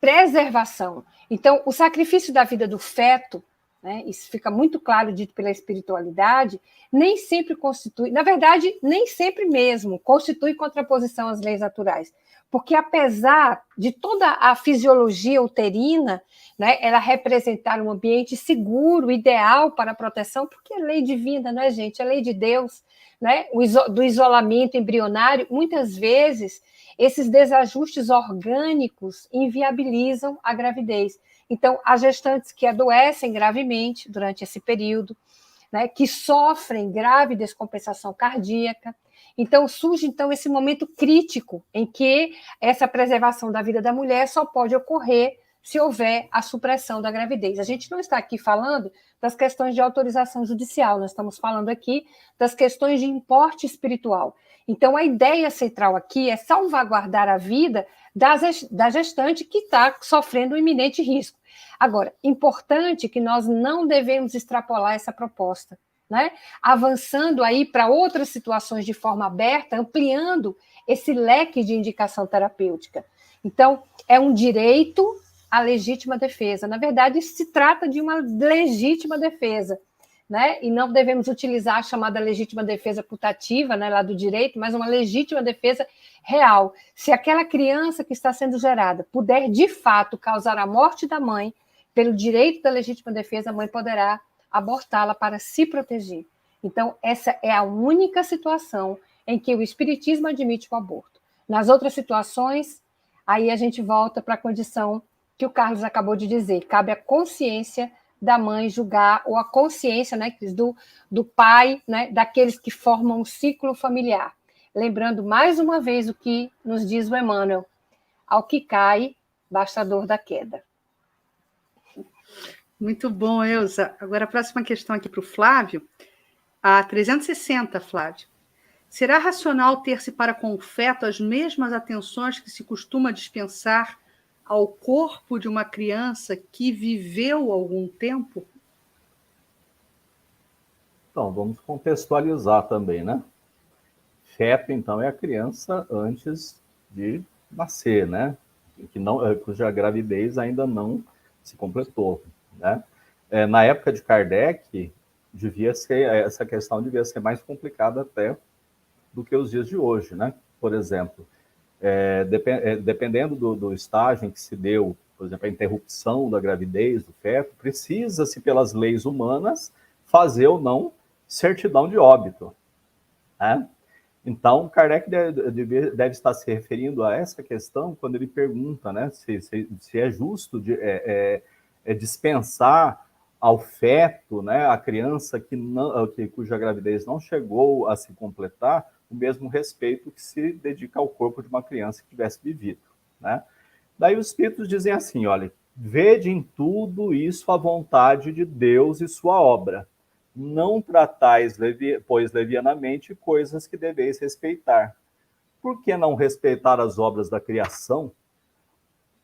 preservação. Então, o sacrifício da vida do feto, né? Isso fica muito claro dito pela espiritualidade, nem sempre constitui, na verdade, nem sempre mesmo constitui contraposição às leis naturais. Porque, apesar de toda a fisiologia uterina, né, ela representar um ambiente seguro, ideal para a proteção, porque é lei divina, não é, gente? É lei de Deus, né? Do isolamento embrionário, muitas vezes, esses desajustes orgânicos inviabilizam a gravidez. Então, há gestantes que adoecem gravemente durante esse período, né, que sofrem grave descompensação cardíaca. Então, surge esse momento crítico em que essa preservação da vida da mulher só pode ocorrer se houver a supressão da gravidez. A gente não está aqui falando das questões de autorização judicial, nós estamos falando aqui das questões de importe espiritual. Então, a ideia central aqui é salvaguardar a vida da gestante que está sofrendo um iminente risco. Agora, importante que nós não devemos extrapolar essa proposta, né? Avançando aí para outras situações de forma aberta, ampliando esse leque de indicação terapêutica. Então, é um direito à legítima defesa. Na verdade, se trata de uma legítima defesa, né? E não devemos utilizar a chamada legítima defesa putativa, né, lá do direito, mas uma legítima defesa real. Se aquela criança que está sendo gerada puder, de fato, causar a morte da mãe, pelo direito da legítima defesa, a mãe poderá abortá-la para se proteger. Então, essa é a única situação em que o espiritismo admite o aborto. Nas outras situações, aí a gente volta para a condição que o Carlos acabou de dizer, cabe à consciência da mãe julgar, ou a consciência, né, do pai, né, daqueles que formam um ciclo familiar. Lembrando mais uma vez o que nos diz o Emmanuel, ao que cai, basta a dor da queda. Muito bom, Elza. Agora a próxima questão aqui para o Flávio. A 360, Flávio. Será racional ter-se para com o feto as mesmas atenções que se costuma dispensar ao corpo de uma criança que viveu algum tempo? Então, vamos contextualizar também, né? Feto, então, é a criança antes de nascer, né? Cuja gravidez ainda não se completou, né? Na época de Kardec, essa questão devia ser mais complicada até do que os dias de hoje, né? Por exemplo, dependendo do estágio em que se deu, por exemplo, a interrupção da gravidez do feto, precisa-se, pelas leis humanas, fazer ou não certidão de óbito, né? Então, Kardec deve estar se referindo a essa questão quando ele pergunta, né, se é justo dispensar ao feto, né, a criança cuja gravidez não chegou a se completar, o mesmo respeito que se dedica ao corpo de uma criança que tivesse vivido, né? Daí os espíritos dizem assim, olha, vede em tudo isso a vontade de Deus e sua obra. Não tratais, pois, levianamente coisas que deveis respeitar. Por que não respeitar as obras da criação,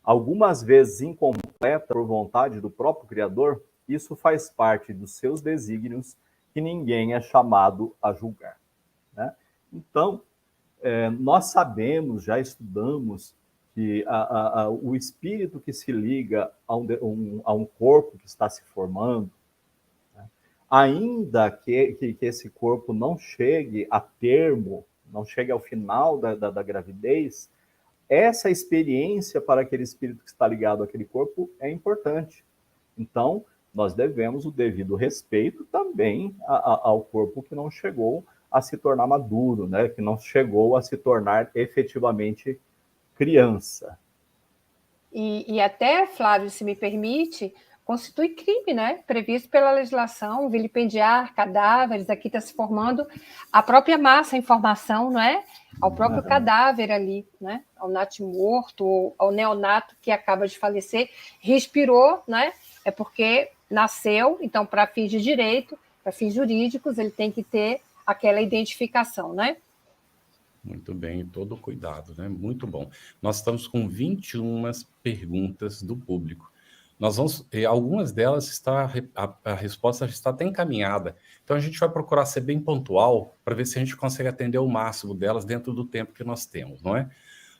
algumas vezes incompleta por vontade do próprio Criador? Isso faz parte dos seus desígnios que ninguém é chamado a julgar, né? Então, nós sabemos, já estudamos, que o espírito que se liga a um corpo que está se formando, né, ainda que esse corpo não chegue a termo, não chegue ao final da gravidez, essa experiência para aquele espírito que está ligado àquele corpo é importante. Então, nós devemos o devido respeito também ao corpo que não chegou a se tornar maduro, né? Que não chegou a se tornar efetivamente criança. E até, Flávio, se me permite, constitui crime, né? Previsto pela legislação, vilipendiar cadáveres, aqui está se formando a própria massa em formação, não é? Ao próprio cadáver ali, né? Ao natimorto, ao neonato que acaba de falecer, respirou, né? É porque nasceu, então, para fins de direito, para fins jurídicos, ele tem que ter aquela identificação, né? Muito bem, todo cuidado, né? Muito bom. Nós estamos com 21 perguntas do público. Nós vamos, algumas delas a resposta já está até encaminhada. Então a gente vai procurar ser bem pontual para ver se a gente consegue atender o máximo delas dentro do tempo que nós temos, não é?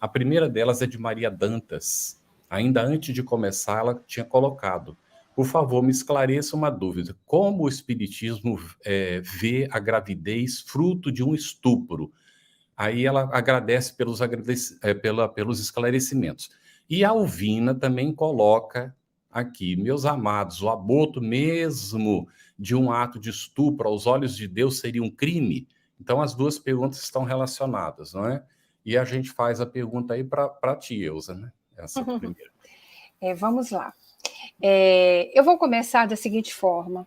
A primeira delas é de Maria Dantas. Ainda antes de começar, ela tinha colocado: por favor, me esclareça uma dúvida. Como o Espiritismo vê a gravidez fruto de um estupro? Aí ela agradece pelos esclarecimentos. E a Alvina também coloca aqui: meus amados, o aborto mesmo de um ato de estupro aos olhos de Deus seria um crime? Então as duas perguntas estão relacionadas, não é? E a gente faz a pergunta aí para ti, Elza, né? Essa primeira. Vamos lá. Eu vou começar da seguinte forma.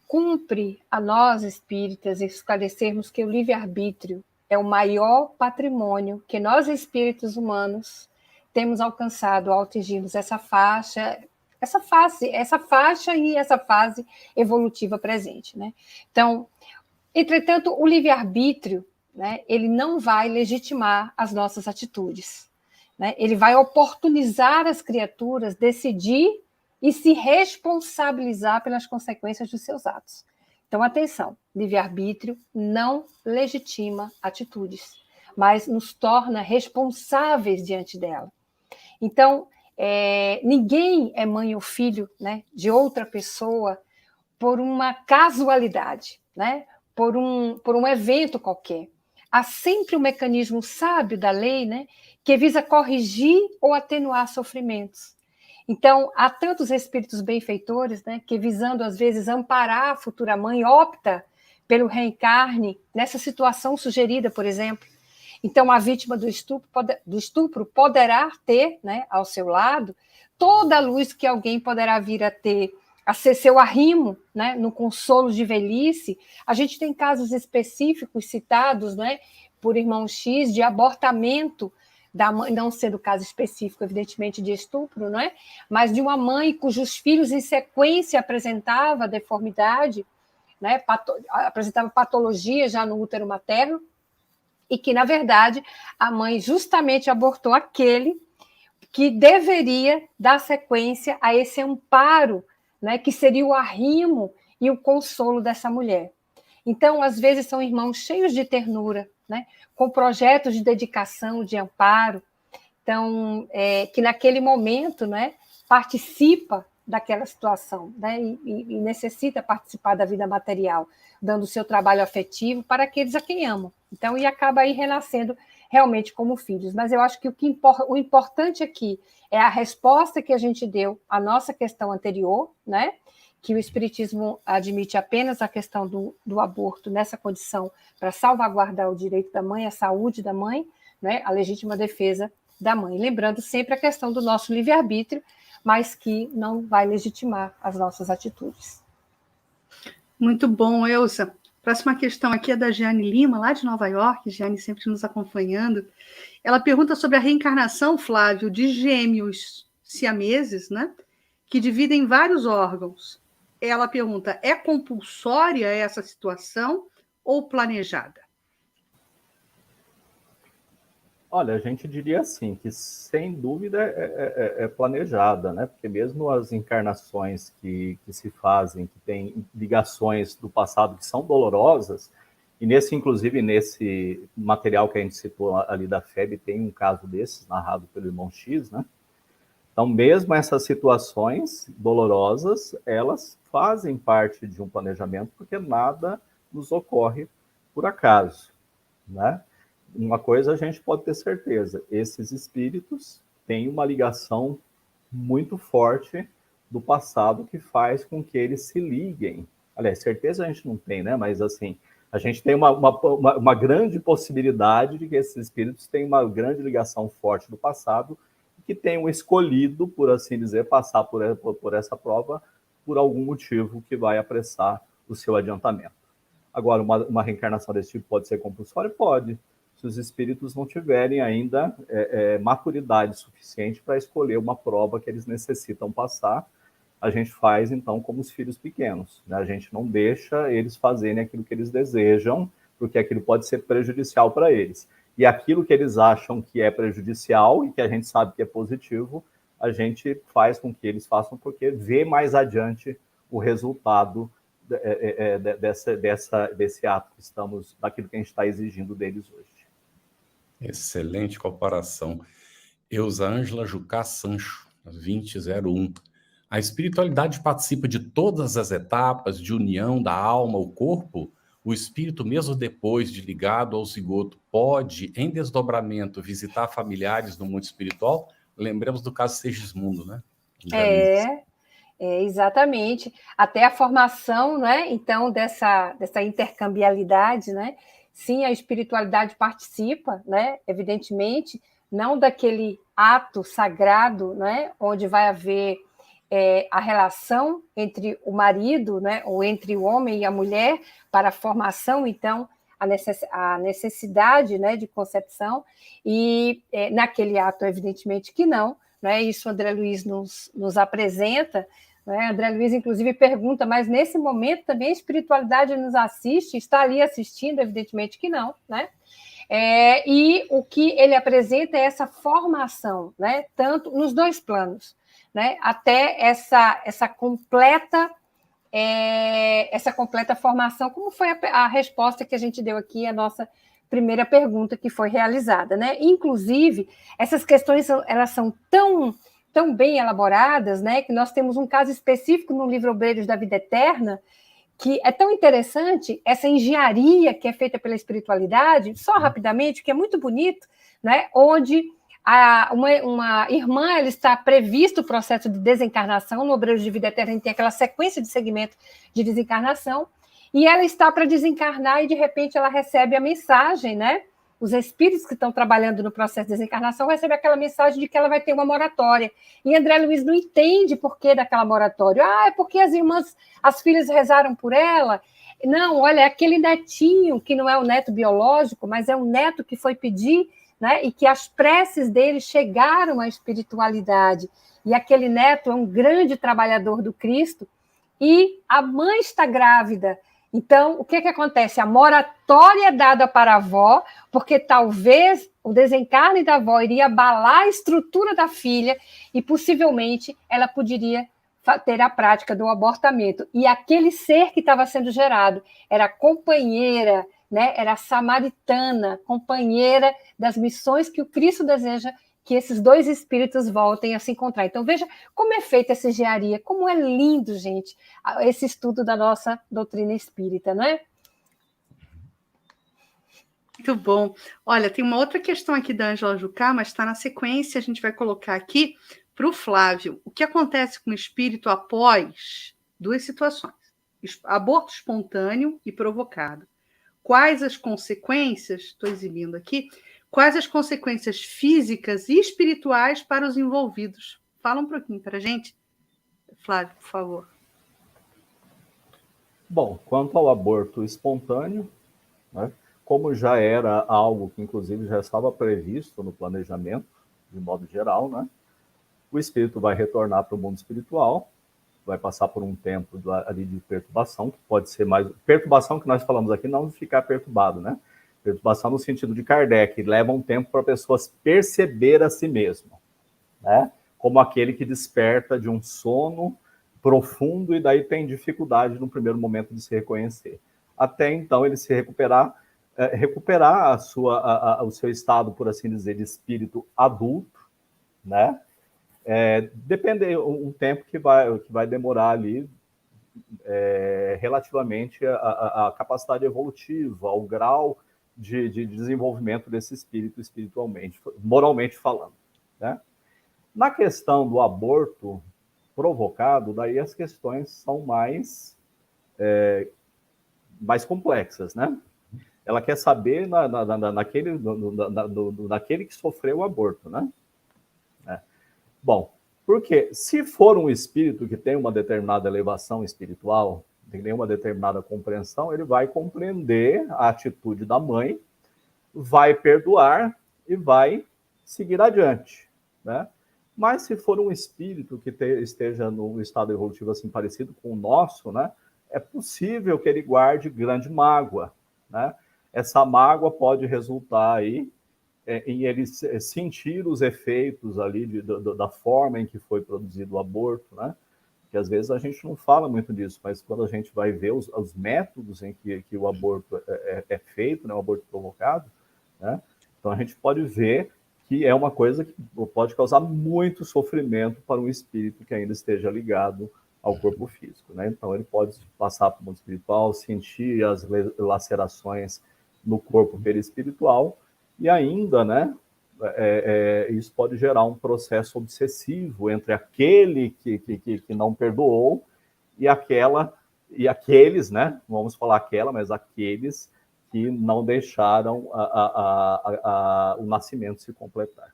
Cumpre a nós, espíritas, esclarecermos que o livre-arbítrio é o maior patrimônio que nós, espíritos humanos, temos alcançado ao atingirmos essa faixa e essa fase evolutiva presente, né? Então, entretanto, o livre-arbítrio, né, ele não vai legitimar as nossas atitudes, né? Ele vai oportunizar as criaturas decidir e se responsabilizar pelas consequências dos seus atos. Então, atenção, livre-arbítrio não legitima atitudes, mas nos torna responsáveis diante dela. Então, ninguém é mãe ou filho, né, de outra pessoa por uma casualidade, né, por um evento qualquer. Há sempre um mecanismo sábio da lei, né, que visa corrigir ou atenuar sofrimentos. Então, há tantos espíritos benfeitores, né, que, visando, às vezes, amparar a futura mãe, opta pelo reencarne nessa situação sugerida, por exemplo. Então, a vítima do estupro poderá ter, né, ao seu lado toda a luz que alguém poderá vir a ser seu arrimo, né, no consolo de velhice. A gente tem casos específicos citados, né, por irmão X, de abortamento da mãe, não sendo o caso específico, evidentemente, de estupro, não é? Mas de uma mãe cujos filhos, em sequência, apresentava deformidade, né? Apresentava patologia já no útero materno, e que, na verdade, a mãe justamente abortou aquele que deveria dar sequência a esse amparo, né? Que seria o arrimo e o consolo dessa mulher. Então, às vezes, são irmãos cheios de ternura, né, com projetos de dedicação, de amparo, então, que naquele momento, né, participa daquela situação, né, e necessita participar da vida material, dando o seu trabalho afetivo para aqueles a quem amam. Então, e acaba aí renascendo realmente como filhos. Mas eu acho que o importante aqui é a resposta que a gente deu à nossa questão anterior, né? Que o Espiritismo admite apenas a questão do aborto nessa condição para salvaguardar o direito da mãe, a saúde da mãe, né? A legítima defesa da mãe. Lembrando sempre a questão do nosso livre-arbítrio, mas que não vai legitimar as nossas atitudes. Muito bom, Elza. Próxima questão aqui é da Jeane Lima, lá de Nova York. Jeane sempre nos acompanhando. Ela pergunta sobre a reencarnação, Flávio, de gêmeos siameses, né? Que dividem vários órgãos. Ela pergunta, é compulsória essa situação ou planejada? Olha, a gente diria assim, que sem dúvida é planejada, né? Porque mesmo as encarnações que se fazem, que têm ligações do passado que são dolorosas, e inclusive nesse material que a gente citou ali da FEB, tem um caso desses, narrado pelo irmão X, né? Então, mesmo essas situações dolorosas, elas fazem parte de um planejamento, porque nada nos ocorre por acaso, né? Uma coisa a gente pode ter certeza, esses espíritos têm uma ligação muito forte do passado que faz com que eles se liguem. Aliás, certeza a gente não tem, né? Mas, assim, a gente tem uma grande possibilidade de que esses espíritos têm uma grande ligação forte do passado, que tenham escolhido, por assim dizer, passar por essa prova por algum motivo que vai apressar o seu adiantamento. Agora, uma reencarnação desse tipo pode ser compulsória? Pode, se os espíritos não tiverem ainda maturidade suficiente para escolher uma prova que eles necessitam passar. A gente faz, então, como os filhos pequenos, né? A gente não deixa eles fazerem aquilo que eles desejam, porque aquilo pode ser prejudicial para eles. E aquilo que eles acham que é prejudicial e que a gente sabe que é positivo, a gente faz com que eles façam, porque vê mais adiante o resultado desse ato que daquilo que a gente está exigindo deles hoje. Excelente comparação. Elza Ângela Jucá Sancho, 2001. A espiritualidade participa de todas as etapas de união da alma ao corpo? O espírito, mesmo depois de ligado ao zigoto, pode, em desdobramento, visitar familiares no mundo espiritual? Lembremos do caso Segismundo, né? Exatamente. Até a formação, né? Então, dessa intercambialidade, né? Sim, a espiritualidade participa, né? Evidentemente, não daquele ato sagrado, né? Onde vai haver a relação entre o marido, né? Ou entre o homem e a mulher para a formação, então, a necessidade, né? De concepção, e naquele ato, evidentemente que não, né? Isso André Luiz nos apresenta, né? André Luiz, inclusive, pergunta, mas nesse momento também a espiritualidade nos assiste, está ali assistindo? Evidentemente que não, né? E o que ele apresenta é essa formação, né? Tanto nos dois planos, né? Até essa completa formação, como foi a resposta que a gente deu aqui à nossa primeira pergunta que foi realizada, né? Inclusive, essas questões elas são tão bem elaboradas, né? Que nós temos um caso específico no livro Obreiros da Vida Eterna, que é tão interessante, essa engenharia que é feita pela espiritualidade, só rapidamente, que é muito bonito, né? Onde uma irmã, ela está previsto o processo de desencarnação, no Obreiros de Vida Eterna tem aquela sequência de segmento de desencarnação, e ela está para desencarnar e, de repente, ela recebe a mensagem, né? Os espíritos que estão trabalhando no processo de desencarnação recebem aquela mensagem de que ela vai ter uma moratória. E André Luiz não entende por que daquela moratória. É porque as filhas rezaram por ela. Não, olha, é aquele netinho, que não é o neto biológico, mas é um neto que foi pedir, né? E que as preces dele chegaram à espiritualidade. E aquele neto é um grande trabalhador do Cristo. E a mãe está grávida. Então, o que acontece? A moratória é dada para a avó, porque talvez o desencarne da avó iria abalar a estrutura da filha e, possivelmente, ela poderia ter a prática do abortamento. E aquele ser que estava sendo gerado era companheira, né? Era samaritana, companheira das missões que o Cristo deseja que esses dois espíritos voltem a se encontrar. Então, veja como é feita essa engenharia, como é lindo, gente, esse estudo da nossa doutrina espírita, não é? Muito bom. Olha, tem uma outra questão aqui da Ângela Jucá, mas está na sequência, a gente vai colocar aqui para o Flávio. O que acontece com o espírito após duas situações? Aborto espontâneo e provocado. Quais as consequências, estou exibindo aqui, quais as consequências físicas e espirituais para os envolvidos? Fala um pouquinho para a gente, Flávio, por favor. Bom, quanto ao aborto espontâneo, né, como já era algo que, inclusive, já estava previsto no planejamento, de modo geral, né, o espírito vai retornar para o mundo espiritual, vai passar por um tempo ali de perturbação, que pode ser mais... Perturbação que nós falamos aqui, não de ficar perturbado, né? Perturbação no sentido de Kardec, leva um tempo para a pessoa perceber a si mesma, né? Como aquele que desperta de um sono profundo e daí tem dificuldade no primeiro momento de se reconhecer. Até então ele se recuperar o seu estado, por assim dizer, de espírito adulto, né? Depende um tempo que vai demorar ali relativamente à capacidade evolutiva, ao grau de desenvolvimento desse espírito espiritualmente, moralmente falando, né? Na questão do aborto provocado, daí as questões são mais complexas, né? Ela quer saber naquele que sofreu o aborto, né? Bom, porque se for um espírito que tem uma determinada elevação espiritual, tem uma determinada compreensão, ele vai compreender a atitude da mãe, vai perdoar e vai seguir adiante, né? Mas se for um espírito que esteja num estado evolutivo assim parecido com o nosso, né, é possível que ele guarde grande mágoa, né? Essa mágoa pode resultar aí em ele sentir os efeitos ali da forma em que foi produzido o aborto, né? Que às vezes a gente não fala muito disso, mas quando a gente vai ver os métodos em que o aborto é feito, né, o aborto provocado, né? Então a gente pode ver que é uma coisa que pode causar muito sofrimento para um espírito que ainda esteja ligado ao corpo físico, né? Então ele pode passar para o mundo espiritual, sentir as lacerações no corpo perispiritual, e ainda, né, isso pode gerar um processo obsessivo entre aquele que não perdoou e aqueles, né, vamos falar aquela, mas aqueles que não deixaram o nascimento se completar.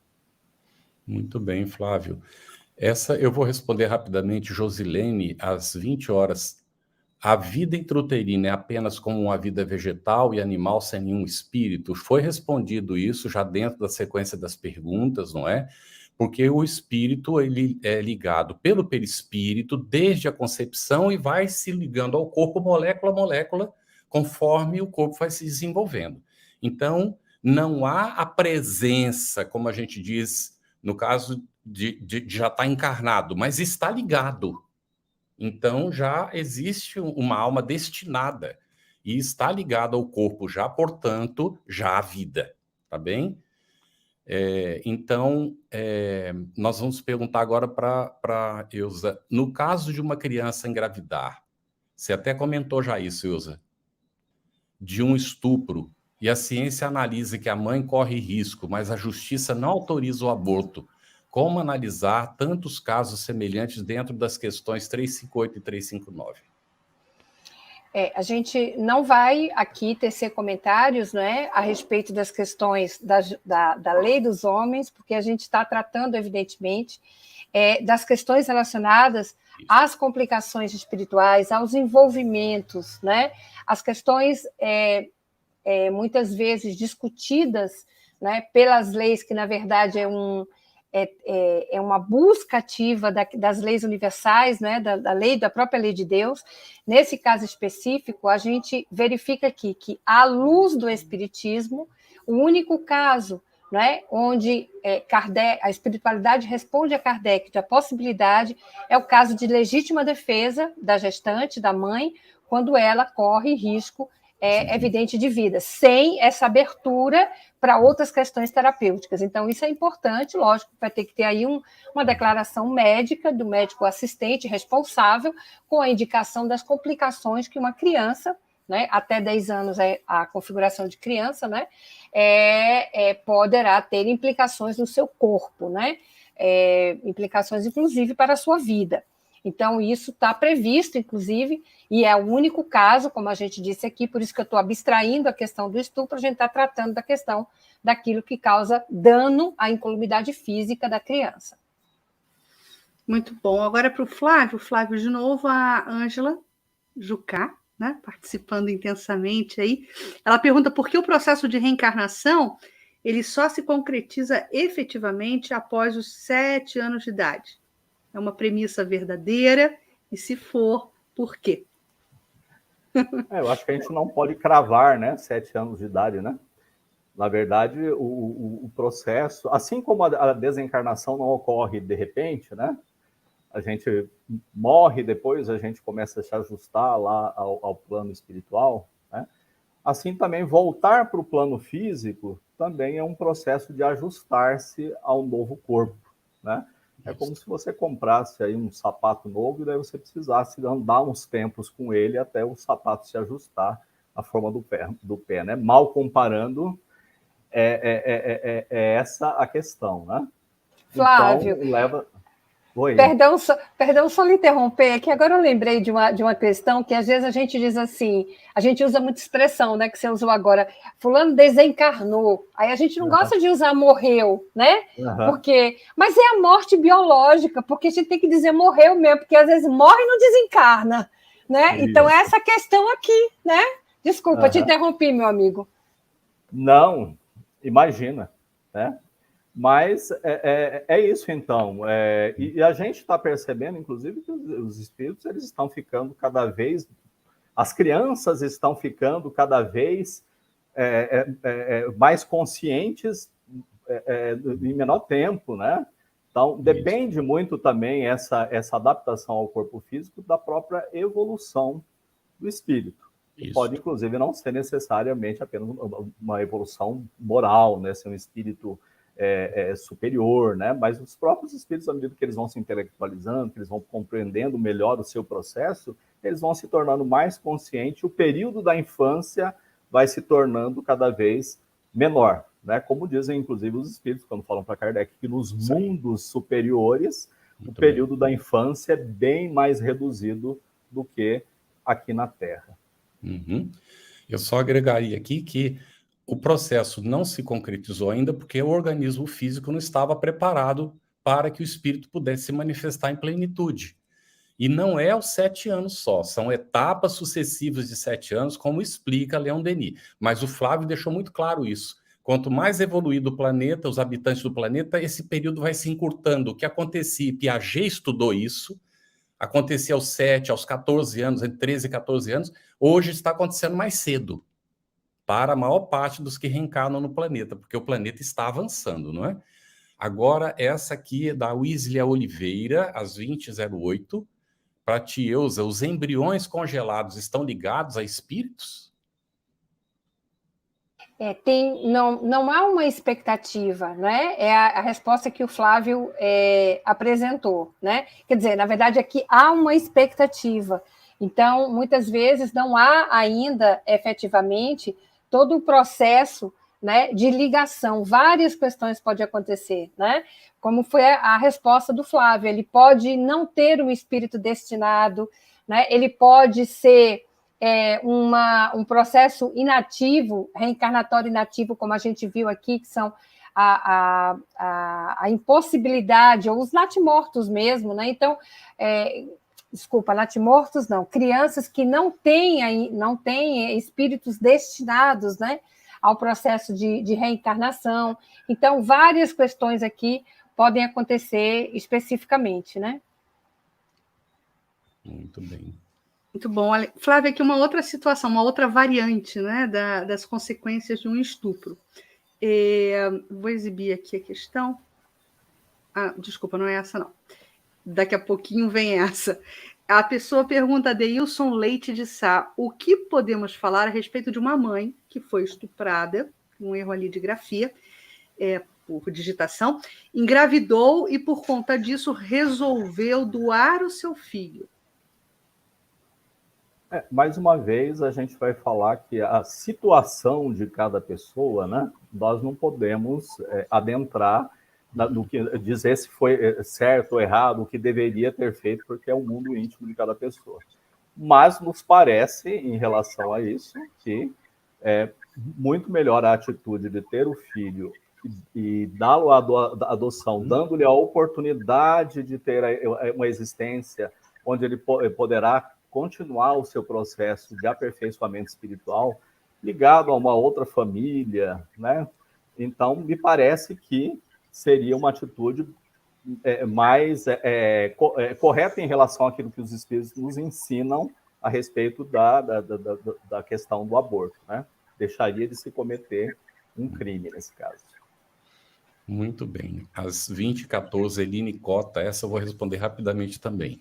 Muito bem, Flávio. Essa eu vou responder rapidamente, Josilene, às 20 horas. A vida intrauterina é apenas como uma vida vegetal e animal sem nenhum espírito? Foi respondido isso já dentro da sequência das perguntas, não é? Porque o espírito ele é ligado pelo perispírito desde a concepção e vai se ligando ao corpo molécula a molécula conforme o corpo vai se desenvolvendo. Então, não há a presença, como a gente diz, no caso de já estar encarnado, mas está ligado. Então, já existe uma alma destinada e está ligada ao corpo já, portanto, já a vida, tá bem? Então, nós vamos perguntar agora para Ilza. No caso de uma criança engravidar, você até comentou já isso, Ilza, de um estupro, e a ciência analisa que a mãe corre risco, mas a justiça não autoriza o aborto. Como analisar tantos casos semelhantes dentro das questões 358 e 359? A gente não vai aqui tecer comentários, né, a respeito das questões da lei dos homens, porque a gente está tratando, evidentemente, das questões relacionadas às complicações espirituais, aos envolvimentos, né, as questões muitas vezes discutidas, né, pelas leis, que na verdade é uma busca ativa das leis universais, né, da própria lei de Deus. Nesse caso específico, a gente verifica aqui que, à luz do Espiritismo, o único caso, né, onde a espiritualidade responde a Kardec da possibilidade é o caso de legítima defesa da gestante, da mãe, quando ela corre risco evidente de vida, sem essa abertura para outras questões terapêuticas. Então, isso é importante, lógico, vai ter que ter aí uma declaração médica do médico assistente responsável com a indicação das complicações que uma criança, né, até 10 anos é a configuração de criança, né, poderá ter implicações no seu corpo, né, implicações, inclusive, para a sua vida. Então, isso está previsto, inclusive, e é o único caso, como a gente disse aqui, por isso que eu estou abstraindo a questão do estupro, a gente está tratando da questão daquilo que causa dano à incolumidade física da criança. Muito bom. Agora para o Flávio. Flávio, de novo, a Ângela Jucá, né, participando intensamente aí. Ela pergunta por que o processo de reencarnação ele só se concretiza efetivamente após os 7 anos de idade. É uma premissa verdadeira? E se for, por quê? Eu acho que a gente não pode cravar, né, 7 anos de idade, né? Na verdade, o processo, assim como a desencarnação não ocorre de repente, né? A gente morre, depois a gente começa a se ajustar lá ao plano espiritual, né? Assim também voltar para o plano físico também é um processo de ajustar-se ao novo corpo, né? É como se você comprasse aí um sapato novo e daí você precisasse andar uns tempos com ele até o sapato se ajustar à forma do pé, né? Mal comparando, é essa a questão, né? Flávio, então, leva... Oi. Perdão só lhe interromper, que agora eu lembrei de uma questão que às vezes a gente diz assim, a gente usa muita expressão, né, que você usou agora, fulano desencarnou, aí a gente não gosta de usar morreu, né, mas é a morte biológica, porque a gente tem que dizer morreu mesmo, porque às vezes morre e não desencarna, né, então é essa questão aqui, né, desculpa, te interrompi, meu amigo. Não, imagina, né? Mas é isso, então. E a gente está percebendo, inclusive, que os espíritos eles estão ficando cada vez... As crianças estão ficando cada vez mais conscientes em menor tempo, né? Então, depende muito também essa adaptação ao corpo físico da própria evolução do espírito. Que pode, inclusive, não ser necessariamente apenas uma evolução moral, né? Ser um espírito... superior, né? Mas os próprios espíritos, à medida que eles vão se intelectualizando, que eles vão compreendendo melhor o seu processo, eles vão se tornando mais conscientes, o período da infância vai se tornando cada vez menor, né? Como dizem, inclusive, os espíritos, quando falam para Kardec, que nos mundos superiores, o período da infância é bem mais reduzido do que aqui na Terra. Eu só agregaria aqui que o processo não se concretizou ainda porque o organismo físico não estava preparado para que o espírito pudesse se manifestar em plenitude. E não é aos 7 anos só, são etapas sucessivas de 7 anos, como explica Leon Denis. Mas o Flávio deixou muito claro isso. Quanto mais evoluído o planeta, os habitantes do planeta, esse período vai se encurtando. O que acontecia, Piaget estudou isso, acontecia aos 7, aos 14 anos, entre 13 e 14 anos, hoje está acontecendo mais cedo, para a maior parte dos que reencarnam no planeta, porque o planeta está avançando, não é? Agora, essa aqui é da Wíslia Oliveira, às 20h08, para Tieuza, os embriões congelados estão ligados a espíritos? Não há uma expectativa, né? É a resposta que o Flávio apresentou, né? Quer dizer, na verdade, aqui há uma expectativa. Então, muitas vezes não há ainda, efetivamente, todo o processo, né, de ligação. Várias questões podem acontecer, né? Como foi a resposta do Flávio. Ele pode não ter um espírito destinado, né? Ele pode ser um processo inativo, reencarnatório inativo, como a gente viu aqui, que são a impossibilidade, ou os natimortos mesmo, né? Então, desculpa, natimortos não, crianças que não têm espíritos destinados, né, ao processo de reencarnação. Então, várias questões aqui podem acontecer especificamente, né? Muito bem. Muito bom. Flávia, aqui uma outra situação, uma outra variante, né, das consequências de um estupro. Vou exibir aqui a questão. Desculpa, não é essa, não. Daqui a pouquinho vem essa. A pessoa pergunta a Deilson Leite de Sá, o que podemos falar a respeito de uma mãe que foi estuprada, um erro ali de grafia, por digitação, engravidou e, por conta disso, resolveu doar o seu filho. Mais uma vez, a gente vai falar que a situação de cada pessoa, né, nós não podemos adentrar no que dizer se foi certo ou errado, o que deveria ter feito, porque é o mundo íntimo de cada pessoa. Mas nos parece, em relação a isso, que é muito melhor a atitude de ter o filho e dá-lo à adoção, dando-lhe a oportunidade de ter uma existência onde ele poderá continuar o seu processo de aperfeiçoamento espiritual ligado a uma outra família, né? Então, me parece que seria uma atitude mais correta em relação àquilo que os espíritos nos ensinam a respeito da questão do aborto, né? Deixaria de se cometer um crime nesse caso. Muito bem. Às 20h14, Eline Cota, essa eu vou responder rapidamente também.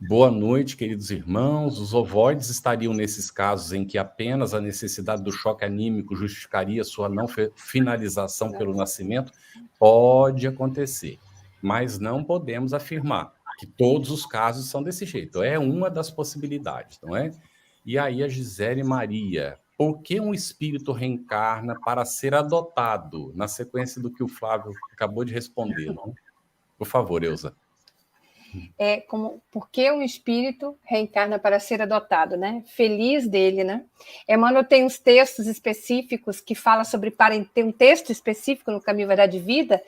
Boa noite, queridos irmãos. Os ovoides estariam nesses casos em que apenas a necessidade do choque anímico justificaria sua não finalização pelo nascimento? Pode acontecer, mas não podemos afirmar que todos os casos são desse jeito. É uma das possibilidades, não é? E aí a Gisele Maria, por que um espírito reencarna para ser adotado? Na sequência do que o Flávio acabou de responder, não? Por favor, Elza. Por que um espírito reencarna para ser adotado, né? Feliz dele, né? Emmanuel tem uns textos específicos que fala sobre tem um texto específico no Caminho Verdade e Vida,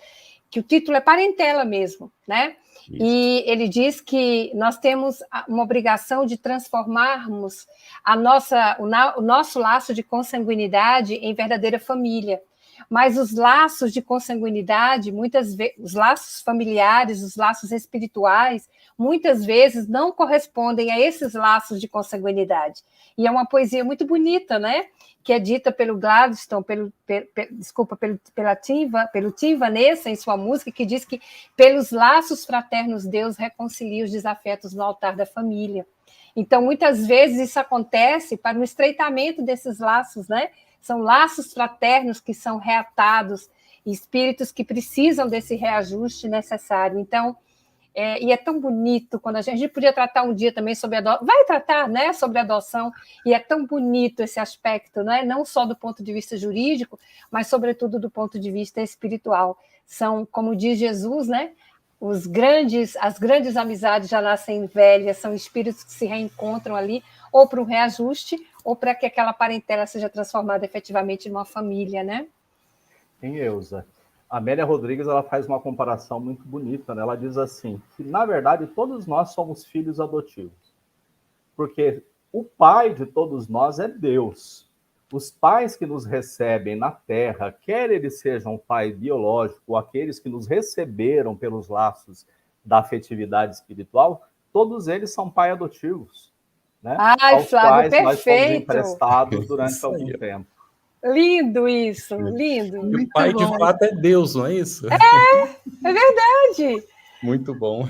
que o título é Parentela mesmo, né? Isso. E ele diz que nós temos uma obrigação de transformarmos o nosso laço de consanguinidade em verdadeira família. Mas os laços de consanguinidade, muitas vezes, os laços familiares, os laços espirituais, muitas vezes não correspondem a esses laços de consanguinidade. E é uma poesia muito bonita, né? Que é dita pelo Gladstone, pelo Tim Vanessa, em sua música, que diz que pelos laços fraternos Deus reconcilia os desafetos no altar da família. Então, muitas vezes isso acontece para o estreitamento desses laços, né? São laços fraternos que são reatados, espíritos que precisam desse reajuste necessário. Então, e é tão bonito quando a gente podia tratar um dia também sobre adoção, vai tratar, né, sobre adoção, e é tão bonito esse aspecto, né, não só do ponto de vista jurídico, mas sobretudo do ponto de vista espiritual. São, como diz Jesus, né, as grandes amizades já nascem velhas, são espíritos que se reencontram ali, ou para um reajuste, ou para que aquela parentela seja transformada efetivamente numa família, né? Em Elza, a Amélia Rodrigues ela faz uma comparação muito bonita, né? Ela diz assim, que na verdade todos nós somos filhos adotivos, porque o pai de todos nós é Deus. Os pais que nos recebem na Terra, quer eles sejam pai biológico, ou aqueles que nos receberam pelos laços da afetividade espiritual, todos eles são pai adotivos. Né? Ai, aos Flávio, quais perfeito. nós fomos emprestados durante algum tempo. Lindo isso, lindo. E o pai, de fato, é Deus, não é isso? É verdade. Muito bom.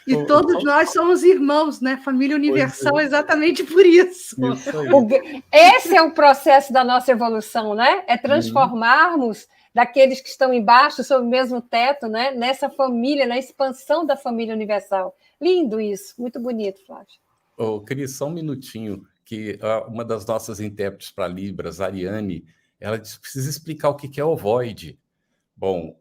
E todos nós somos irmãos, né? Família universal, exatamente por isso. Esse é o processo da nossa evolução, né? É transformarmos daqueles que estão embaixo, sob o mesmo teto, né? Nessa família, na expansão da família universal. Lindo isso, muito bonito, Flávio. Cris, só um minutinho, que uma das nossas intérpretes para Libras, Ariane, ela precisa explicar o que é ovoide. Bom,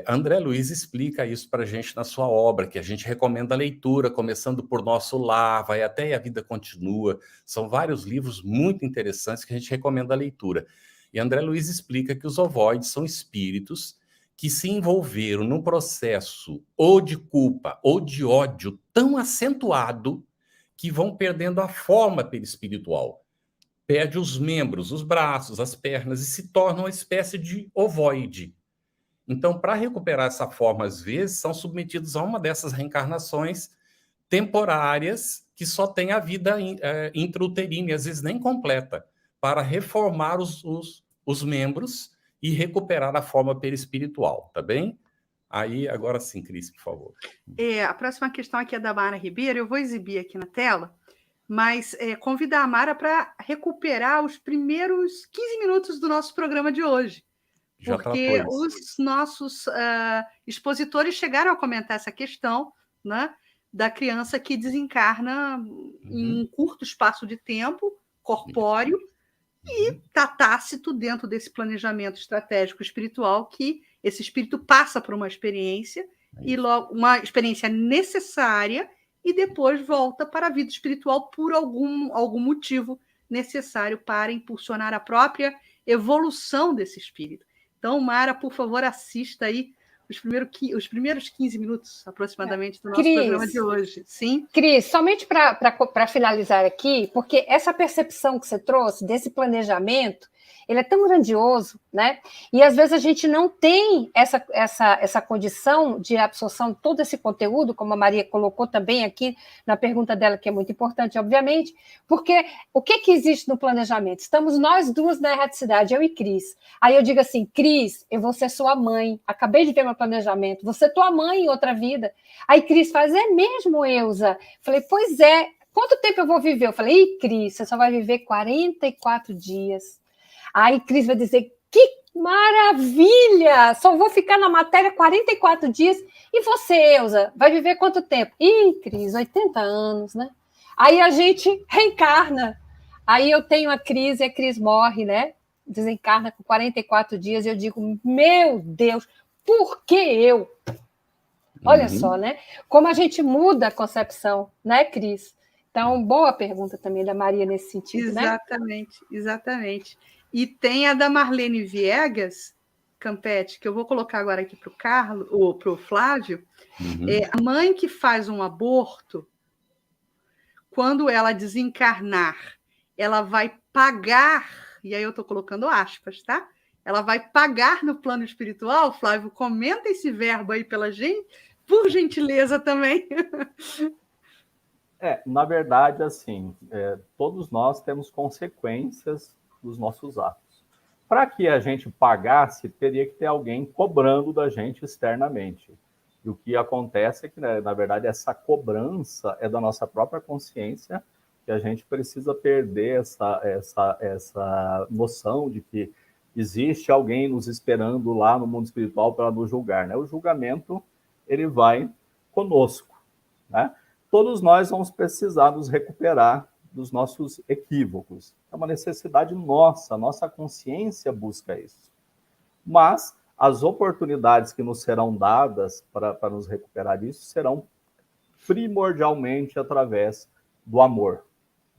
André Luiz explica isso para a gente na sua obra, que a gente recomenda a leitura, começando por Nosso Lar, vai até A Vida Continua. São vários livros muito interessantes que a gente recomenda a leitura. E André Luiz explica que os ovoides são espíritos que se envolveram num processo ou de culpa ou de ódio tão acentuado que vão perdendo a forma perispiritual. Perde os membros, os braços, as pernas, e se torna uma espécie de ovoide. Então, para recuperar essa forma, às vezes, são submetidos a uma dessas reencarnações temporárias que só tem a vida intrauterina, e às vezes nem completa, para reformar os membros e recuperar a forma perispiritual, tá bem? Aí, agora sim, Cris, por favor. A próxima questão aqui é da Mara Ribeiro, eu vou exibir aqui na tela, mas convidar a Mara para recuperar os primeiros 15 minutos do nosso programa de hoje. Porque os nossos expositores chegaram a comentar essa questão, né? da criança que desencarna em um curto espaço de tempo, corpóreo, e está tácito dentro desse planejamento estratégico espiritual que esse espírito passa por uma experiência, e logo, uma experiência necessária, e depois volta para a vida espiritual por algum motivo necessário para impulsionar a própria evolução desse espírito. Então, Mara, por favor, assista aí os primeiros 15 minutos, aproximadamente, do nosso programa de hoje. Sim? Cris, somente para finalizar aqui, porque essa percepção que você trouxe desse planejamento, ele é tão grandioso, né? E às vezes a gente não tem essa condição de absorção de todo esse conteúdo, como a Maria colocou também aqui na pergunta dela, que é muito importante, obviamente, porque o que existe no planejamento? Estamos nós duas na erraticidade, eu e Cris. Aí eu digo assim, Cris, eu vou ser sua mãe, acabei de ver meu planejamento, vou ser tua mãe em outra vida. Aí Cris faz, é mesmo, Eusa? Falei, pois é, quanto tempo eu vou viver? Eu falei, ih, Cris, você só vai viver 44 dias. Aí Cris vai dizer, que maravilha! Só vou ficar na matéria 44 dias. E você, Eusa, vai viver quanto tempo? Ih, Cris, 80 anos, né? Aí a gente reencarna. Aí eu tenho a Cris e a Cris morre, né? Desencarna com 44 dias e eu digo, meu Deus, por que eu? Olha só, né? Como a gente muda a concepção, né, Cris? Então, boa pergunta também da Maria nesse sentido, exatamente, né? Exatamente. E tem a da Marlene Viegas, Campetti, que eu vou colocar agora aqui para o Carlos, ou para o Flávio. A mãe que faz um aborto, quando ela desencarnar, ela vai pagar, e aí eu estou colocando aspas, tá? Ela vai pagar no plano espiritual. Flávio, comenta esse verbo aí pela gente, por gentileza também. Na verdade, assim, todos nós temos consequências dos nossos atos. Para que a gente pagasse, teria que ter alguém cobrando da gente externamente. E o que acontece é que, né, na verdade, essa cobrança é da nossa própria consciência, que a gente precisa perder essa noção de que existe alguém nos esperando lá no mundo espiritual para nos julgar, né? O julgamento, ele vai conosco, né? Todos nós vamos precisar nos recuperar dos nossos equívocos. É uma necessidade nossa, a nossa consciência busca isso. Mas as oportunidades que nos serão dadas para nos recuperar disso serão primordialmente através do amor,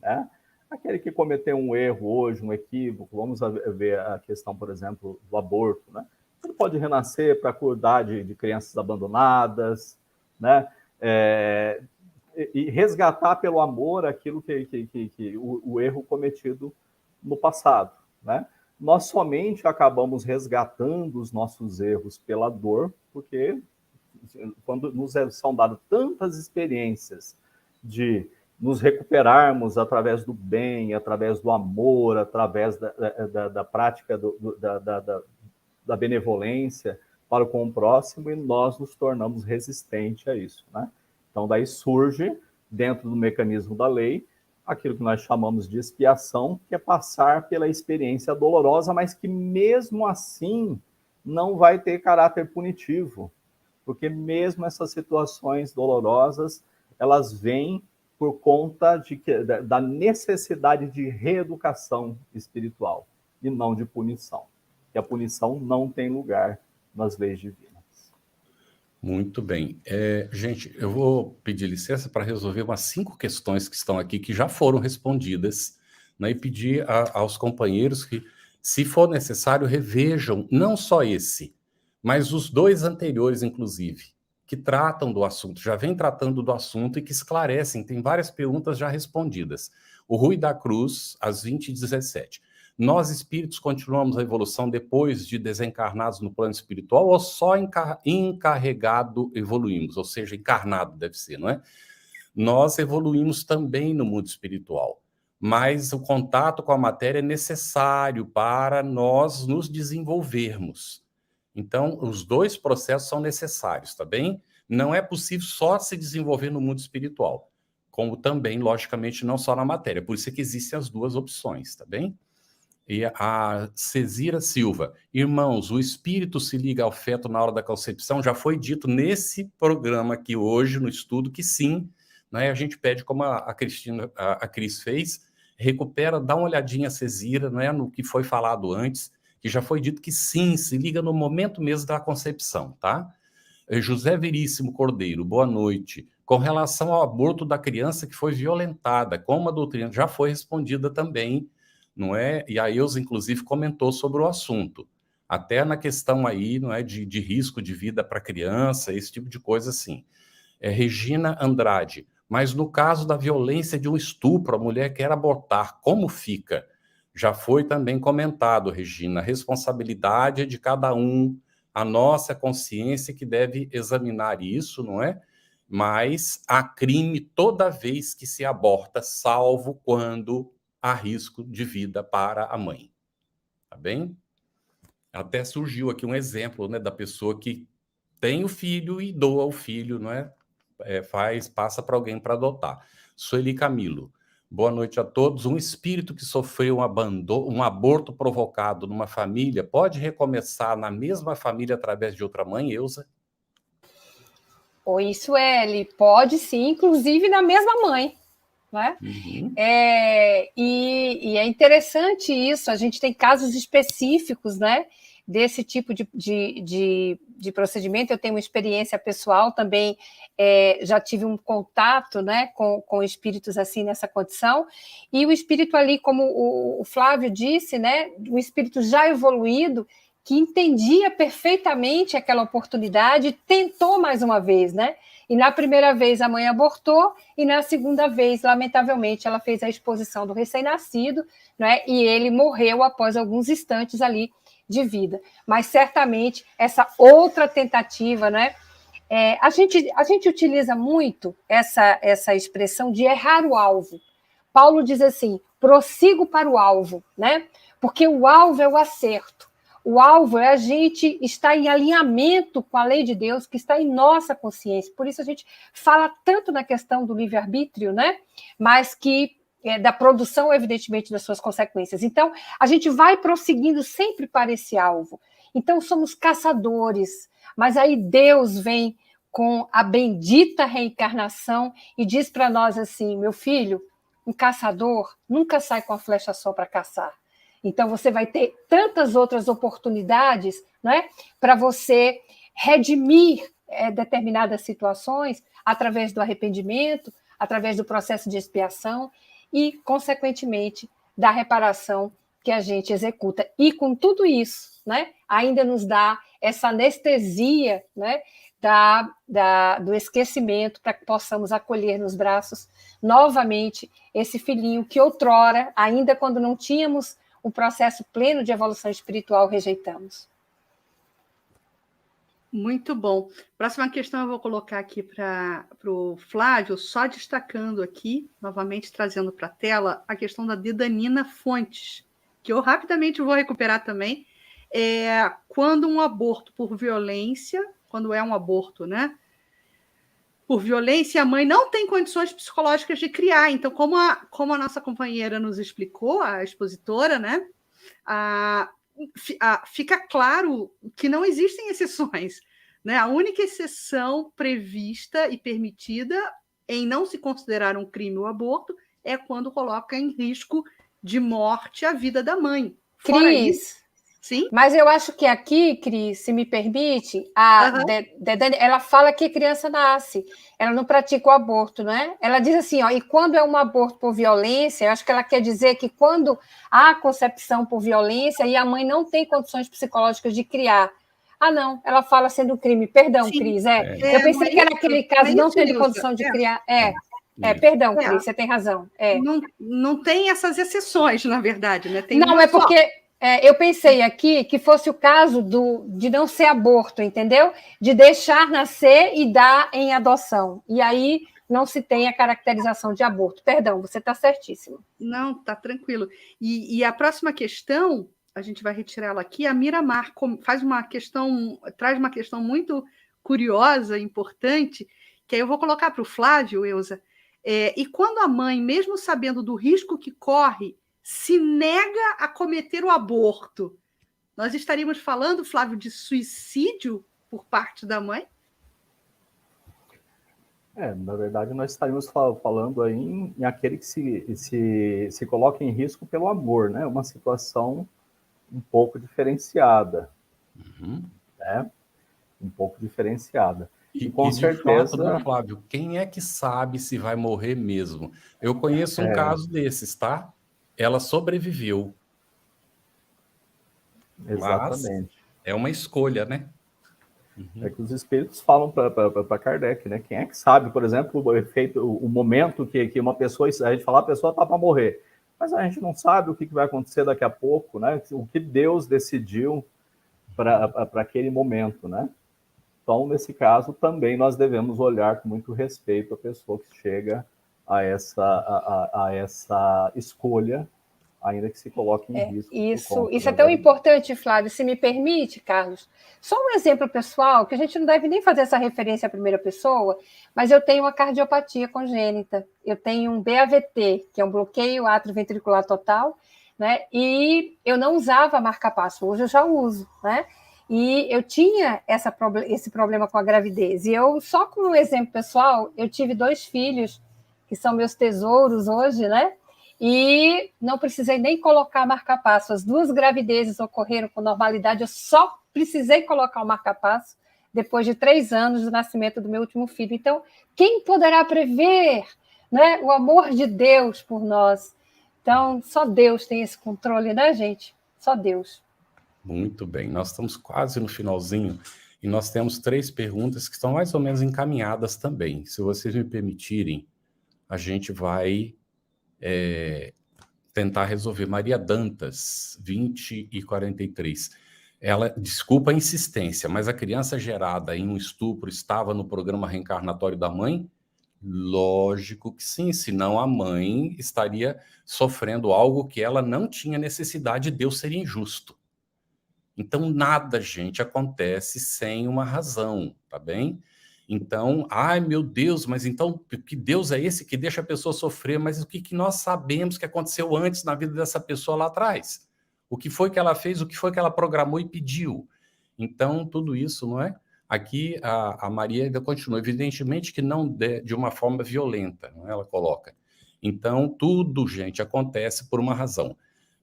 né? Aquele que cometeu um erro hoje, um equívoco, vamos ver a questão, por exemplo, do aborto, né? Ele pode renascer para cuidar de crianças abandonadas, né? E resgatar pelo amor aquilo o erro cometido no passado, né? Nós somente acabamos resgatando os nossos erros pela dor, porque quando nos são dadas tantas experiências de nos recuperarmos através do bem, através do amor, através da prática da benevolência para com o próximo, e nós nos tornamos resistentes a isso, né? Então, daí surge, dentro do mecanismo da lei, aquilo que nós chamamos de expiação, que é passar pela experiência dolorosa, mas que mesmo assim não vai ter caráter punitivo, porque mesmo essas situações dolorosas, elas vêm por conta da necessidade de reeducação espiritual e não de punição. E a punição não tem lugar nas leis divinas. Muito bem. Gente, eu vou pedir licença para resolver umas 5 questões que estão aqui, que já foram respondidas, né, e pedir aos companheiros que, se for necessário, revejam não só esse, mas os 2 anteriores, inclusive, que tratam do assunto, já vem tratando do assunto e que esclarecem, tem várias perguntas já respondidas. O Rui da Cruz, às 20h17. Nós, espíritos, continuamos a evolução depois de desencarnados no plano espiritual ou só encarregado evoluímos? Ou seja, encarnado deve ser, não é? Nós evoluímos também no mundo espiritual, mas o contato com a matéria é necessário para nós nos desenvolvermos. Então, os 2 processos são necessários, tá bem? Não é possível só se desenvolver no mundo espiritual, como também, logicamente, não só na matéria. Por isso é que existem as 2 opções, tá bem? E a Cezira Silva, irmãos, o espírito se liga ao feto na hora da concepção? Já foi dito nesse programa aqui hoje, no estudo, que sim, né? A gente pede, como a Cris fez, recupera, dá uma olhadinha, Cezira, né, no que foi falado antes, que já foi dito que sim, se liga no momento mesmo da concepção, tá? José Veríssimo Cordeiro, boa noite. Com relação ao aborto da criança que foi violentada, como a doutrina já foi respondida também, não é? E a Eusa, inclusive, comentou sobre o assunto. Até na questão aí, não é, de risco de vida para a criança, esse tipo de coisa assim. Regina Andrade, mas no caso da violência de um estupro, a mulher quer abortar, como fica? Já foi também comentado, Regina, a responsabilidade é de cada um, a nossa consciência que deve examinar isso, não é? Mas há crime toda vez que se aborta, salvo quando há risco de vida para a mãe. Tá bem? Até surgiu aqui um exemplo, né, da pessoa que tem o filho e doa o filho, não é? Passa para alguém para adotar. Sueli Camilo, boa noite a todos. Um espírito que sofreu um aborto provocado numa família pode recomeçar na mesma família através de outra mãe, Eusa? Oi, Sueli, pode sim, inclusive na mesma mãe. Né? Uhum. E é interessante isso, a gente tem casos específicos, né, desse tipo de procedimento. Eu tenho uma experiência pessoal também, já tive um contato, né, com espíritos assim nessa condição, e o espírito ali, como o Flávio disse, né, um espírito já evoluído, que entendia perfeitamente aquela oportunidade, tentou mais uma vez, né? E na primeira vez a mãe abortou, e na segunda vez, lamentavelmente, ela fez a exposição do recém-nascido, né? E ele morreu após alguns instantes ali de vida. Mas certamente essa outra tentativa, né? A gente utiliza muito essa expressão de errar o alvo. Paulo diz assim: prossigo para o alvo, né? Porque o alvo é o acerto. O alvo é a gente estar em alinhamento com a lei de Deus, que está em nossa consciência. Por isso a gente fala tanto na questão do livre-arbítrio, né? Mas que da produção, evidentemente, das suas consequências. Então, a gente vai prosseguindo sempre para esse alvo. Então, somos caçadores, mas aí Deus vem com a bendita reencarnação e diz para nós assim: meu filho, um caçador nunca sai com a flecha só para caçar. Então, você vai ter tantas outras oportunidades, né, para você redimir determinadas situações através do arrependimento, através do processo de expiação e, consequentemente, da reparação que a gente executa. E, com tudo isso, né, ainda nos dá essa anestesia, né, do esquecimento, para que possamos acolher nos braços novamente esse filhinho que outrora, ainda quando não tínhamos o processo pleno de evolução espiritual, rejeitamos. Muito bom. Próxima questão eu vou colocar aqui para o Flávio, só destacando aqui, novamente trazendo para a tela, a questão da Dedanina Fontes, que eu rapidamente vou recuperar também. Quando um aborto por violência, quando é um aborto, né? Por violência, a mãe não tem condições psicológicas de criar. Então, como a nossa companheira nos explicou, a expositora, né? Fica claro que não existem exceções, né? A única exceção prevista e permitida em não se considerar um crime o aborto é quando coloca em risco de morte a vida da mãe. Fora isso, sim? Mas eu acho que aqui, Cris, se me permite, ela fala que a criança nasce, ela não pratica o aborto, não é? Ela diz assim, ó, e quando é um aborto por violência, eu acho que ela quer dizer que quando há concepção por violência e a mãe não tem condições psicológicas de criar. Ah, não, ela fala sendo crime. Perdão, Cris. Eu pensei que era aquele caso não tendo condição de criar. Perdão, Cris, você tem razão. Não tem essas exceções, na verdade, né? Tem não, é porque... eu pensei aqui que fosse o caso de não ser aborto, entendeu? De deixar nascer e dar em adoção. E aí não se tem a caracterização de aborto. Perdão, você está certíssimo. Não, está tranquilo. E a próxima questão, a gente vai retirar ela aqui, a Miramar traz uma questão muito curiosa, importante, que aí eu vou colocar para o Flávio, Eusa. E quando a mãe, mesmo sabendo do risco que corre, se nega a cometer o aborto, nós estaríamos falando, Flávio, de suicídio por parte da mãe? Na verdade, nós estaríamos falando aí em aquele que se coloca em risco pelo amor, né? Uma situação um pouco diferenciada, né? Um pouco diferenciada. E com de certeza... fato, né, Flávio, quem é que sabe se vai morrer mesmo? Eu conheço um caso desses, tá? Ela sobreviveu. Exatamente. Mas é uma escolha, né? É que os espíritos falam para Kardec, né? Quem é que sabe, por exemplo, o efeito, o momento que uma pessoa, a gente fala, a pessoa está para morrer, mas a gente não sabe o que vai acontecer daqui a pouco, né? O que Deus decidiu para aquele momento, né? Então, nesse caso, também nós devemos olhar com muito respeito a pessoa que chega a essa escolha, ainda que se coloque em risco. Isso é tão importante, Flávio, se me permite, Carlos. Só um exemplo pessoal, que a gente não deve nem fazer essa referência à primeira pessoa, mas eu tenho uma cardiopatia congênita, eu tenho um BAVT, que é um bloqueio atrioventricular total, né? E eu não usava marca-passo, hoje eu já uso, né? E eu tinha esse problema com a gravidez. E eu, só com um exemplo pessoal, eu tive 2 filhos, que são meus tesouros hoje, né? E não precisei nem colocar marca-passo. As 2 gravidezes ocorreram com normalidade, eu só precisei colocar o marca-passo depois de 3 anos do nascimento do meu último filho. Então, quem poderá prever, né, o amor de Deus por nós? Então, só Deus tem esse controle, né, gente? Só Deus. Muito bem, nós estamos quase no finalzinho e nós temos 3 perguntas que estão mais ou menos encaminhadas também. Se vocês me permitirem, a gente vai tentar resolver. Maria Dantas, 20 e 43. Ela, desculpa a insistência, mas a criança gerada em um estupro estava no programa reencarnatório da mãe? Lógico que sim, senão a mãe estaria sofrendo algo que ela não tinha necessidade, Deus seria injusto. Então, nada, gente, acontece sem uma razão, tá bem? Então, ai meu Deus, mas então que Deus é esse que deixa a pessoa sofrer? Mas o que nós sabemos que aconteceu antes na vida dessa pessoa lá atrás? O que foi que ela fez, o que foi que ela programou e pediu? Então, tudo isso, não é? Aqui a Maria ainda continua, evidentemente que não de uma forma violenta, não é? Ela coloca. Então, tudo, gente, acontece por uma razão.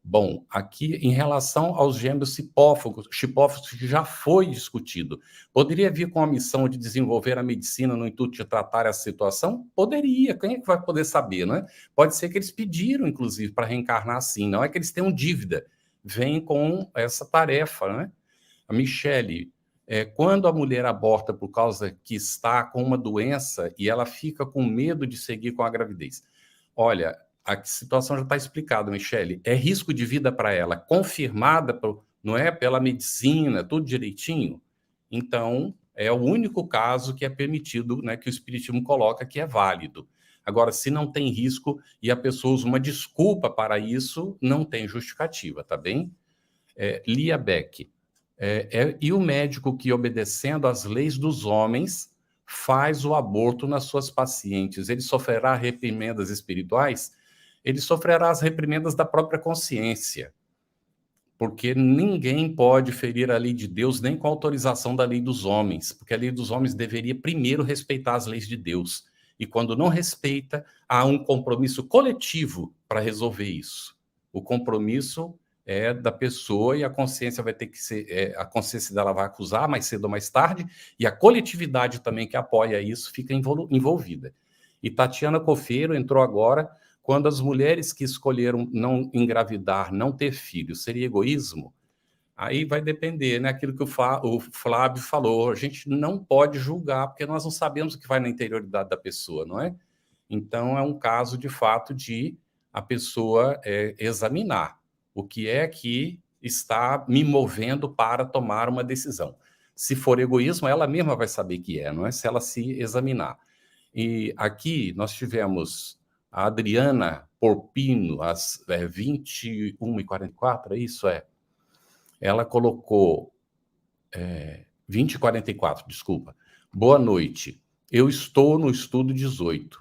Bom, aqui em relação aos gêmeos chipófagos, que já foi discutido, poderia vir com a missão de desenvolver a medicina no intuito de tratar essa situação? Poderia, quem é que vai poder saber, não é? Pode ser que eles pediram, inclusive, para reencarnar assim, não é que eles tenham dívida, vem com essa tarefa, não é? A Michele, quando a mulher aborta por causa que está com uma doença e ela fica com medo de seguir com a gravidez, olha, a situação já está explicada, Michele. É risco de vida para ela, confirmada, não é, pela medicina, tudo direitinho. Então, é o único caso que é permitido, né, que o Espiritismo coloca que é válido. Agora, se não tem risco e a pessoa usa uma desculpa para isso, não tem justificativa, tá bem? Lia Beck. E o médico que, obedecendo às leis dos homens, faz o aborto nas suas pacientes, ele sofrerá reprimendas espirituais? Ele sofrerá as reprimendas da própria consciência, porque ninguém pode ferir a lei de Deus nem com a autorização da lei dos homens, porque a lei dos homens deveria primeiro respeitar as leis de Deus, e quando não respeita, há um compromisso coletivo para resolver isso. O compromisso é da pessoa e a consciência vai ter que ser, a consciência dela vai acusar mais cedo ou mais tarde, e a coletividade também que apoia isso fica envolvida. E Tatiana Cofeiro entrou agora. Quando as mulheres que escolheram não engravidar, não ter filhos, seria egoísmo? Aí vai depender, né? Aquilo que o Flávio falou, a gente não pode julgar, porque nós não sabemos o que vai na interioridade da pessoa, não é? Então, é um caso, de fato, de a pessoa examinar o que é que está me movendo para tomar uma decisão. Se for egoísmo, ela mesma vai saber que não é? Se ela se examinar. E aqui nós tivemos a Adriana Porpino, às 21h44, isso é? Ela colocou 20h44, desculpa. Boa noite. Eu estou no estudo 18.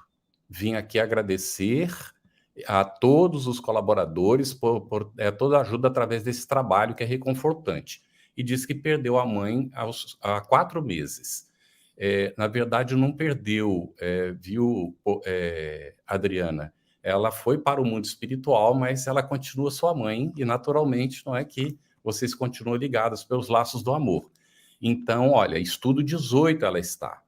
Vim aqui agradecer a todos os colaboradores por toda a ajuda através desse trabalho que é reconfortante. E diz que perdeu a mãe há 4 meses. Na verdade, não perdeu, viu, Adriana? Ela foi para o mundo espiritual, mas ela continua sua mãe, e naturalmente não é que vocês continuam ligados pelos laços do amor. Então, olha, estudo 18 ela está.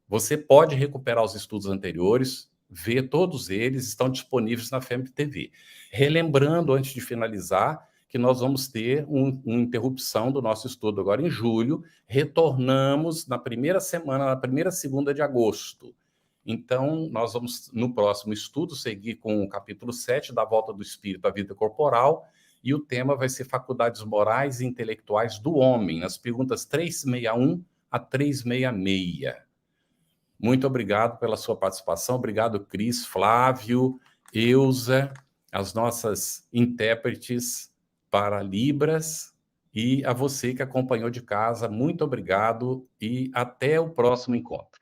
Você pode recuperar os estudos anteriores, ver todos eles, estão disponíveis na FEMP TV. Relembrando, antes de finalizar, que nós vamos ter uma interrupção do nosso estudo agora em julho, retornamos na primeira semana, na primeira segunda de agosto. Então, nós vamos, no próximo estudo, seguir com o capítulo 7 da Volta do Espírito à Vida Corporal, e o tema vai ser Faculdades Morais e Intelectuais do Homem, nas perguntas 361 a 366. Muito obrigado pela sua participação, obrigado, Cris, Flávio, Eusa, as nossas intérpretes para Libras, e a você que acompanhou de casa, muito obrigado e até o próximo encontro.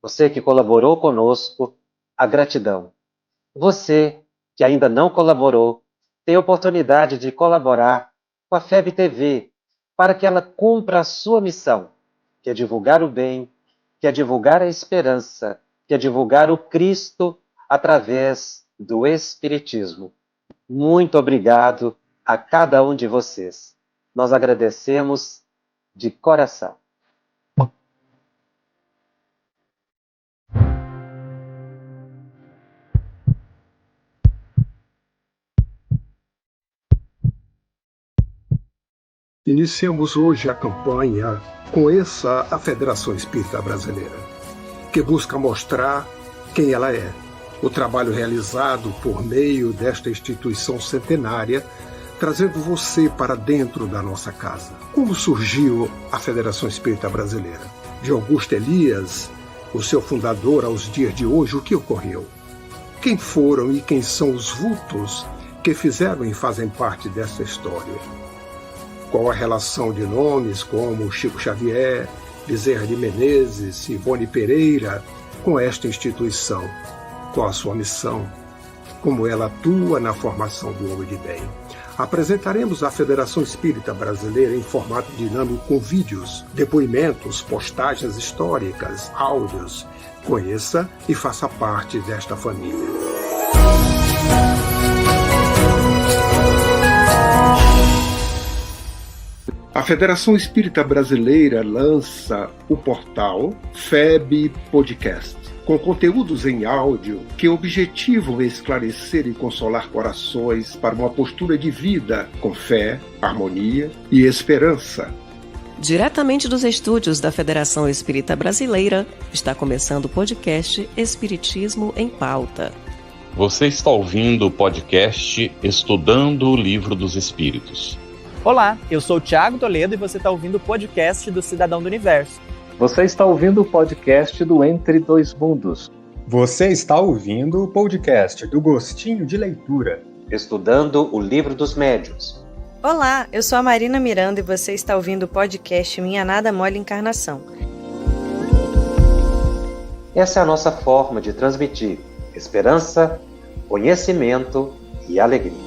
Você que colaborou conosco, a gratidão. Você que ainda não colaborou, tem a oportunidade de colaborar com a FEB TV para que ela cumpra a sua missão, que é divulgar o bem, que é divulgar a esperança, que é divulgar o Cristo através do Espiritismo. Muito obrigado a cada um de vocês. Nós agradecemos de coração. Iniciamos hoje a campanha Conheça a Federação Espírita Brasileira, que busca mostrar quem ela é. O trabalho realizado por meio desta instituição centenária, trazendo você para dentro da nossa casa. Como surgiu a Federação Espírita Brasileira? De Augusto Elias, o seu fundador, aos dias de hoje, o que ocorreu? Quem foram e quem são os vultos que fizeram e fazem parte dessa história? Qual a relação de nomes como Chico Xavier, Bezerra de Menezes, Ivone Pereira com esta instituição? Qual a sua missão? Como ela atua na formação do homem de bem? Apresentaremos a Federação Espírita Brasileira em formato dinâmico com vídeos, depoimentos, postagens históricas, áudios. Conheça e faça parte desta família. A Federação Espírita Brasileira lança o portal FEB Podcast, com conteúdos em áudio que objetivam esclarecer e consolar corações para uma postura de vida com fé, harmonia e esperança. Diretamente dos estúdios da Federação Espírita Brasileira, está começando o podcast Espiritismo em Pauta. Você está ouvindo o podcast Estudando o Livro dos Espíritos. Olá, eu sou o Thiago Toledo e você está ouvindo o podcast do Cidadão do Universo. Você está ouvindo o podcast do Entre Dois Mundos. Você está ouvindo o podcast do Gostinho de Leitura. Estudando o Livro dos Médiuns. Olá, eu sou a Marina Miranda e você está ouvindo o podcast Minha Nada Mole Encarnação. Essa é a nossa forma de transmitir esperança, conhecimento e alegria.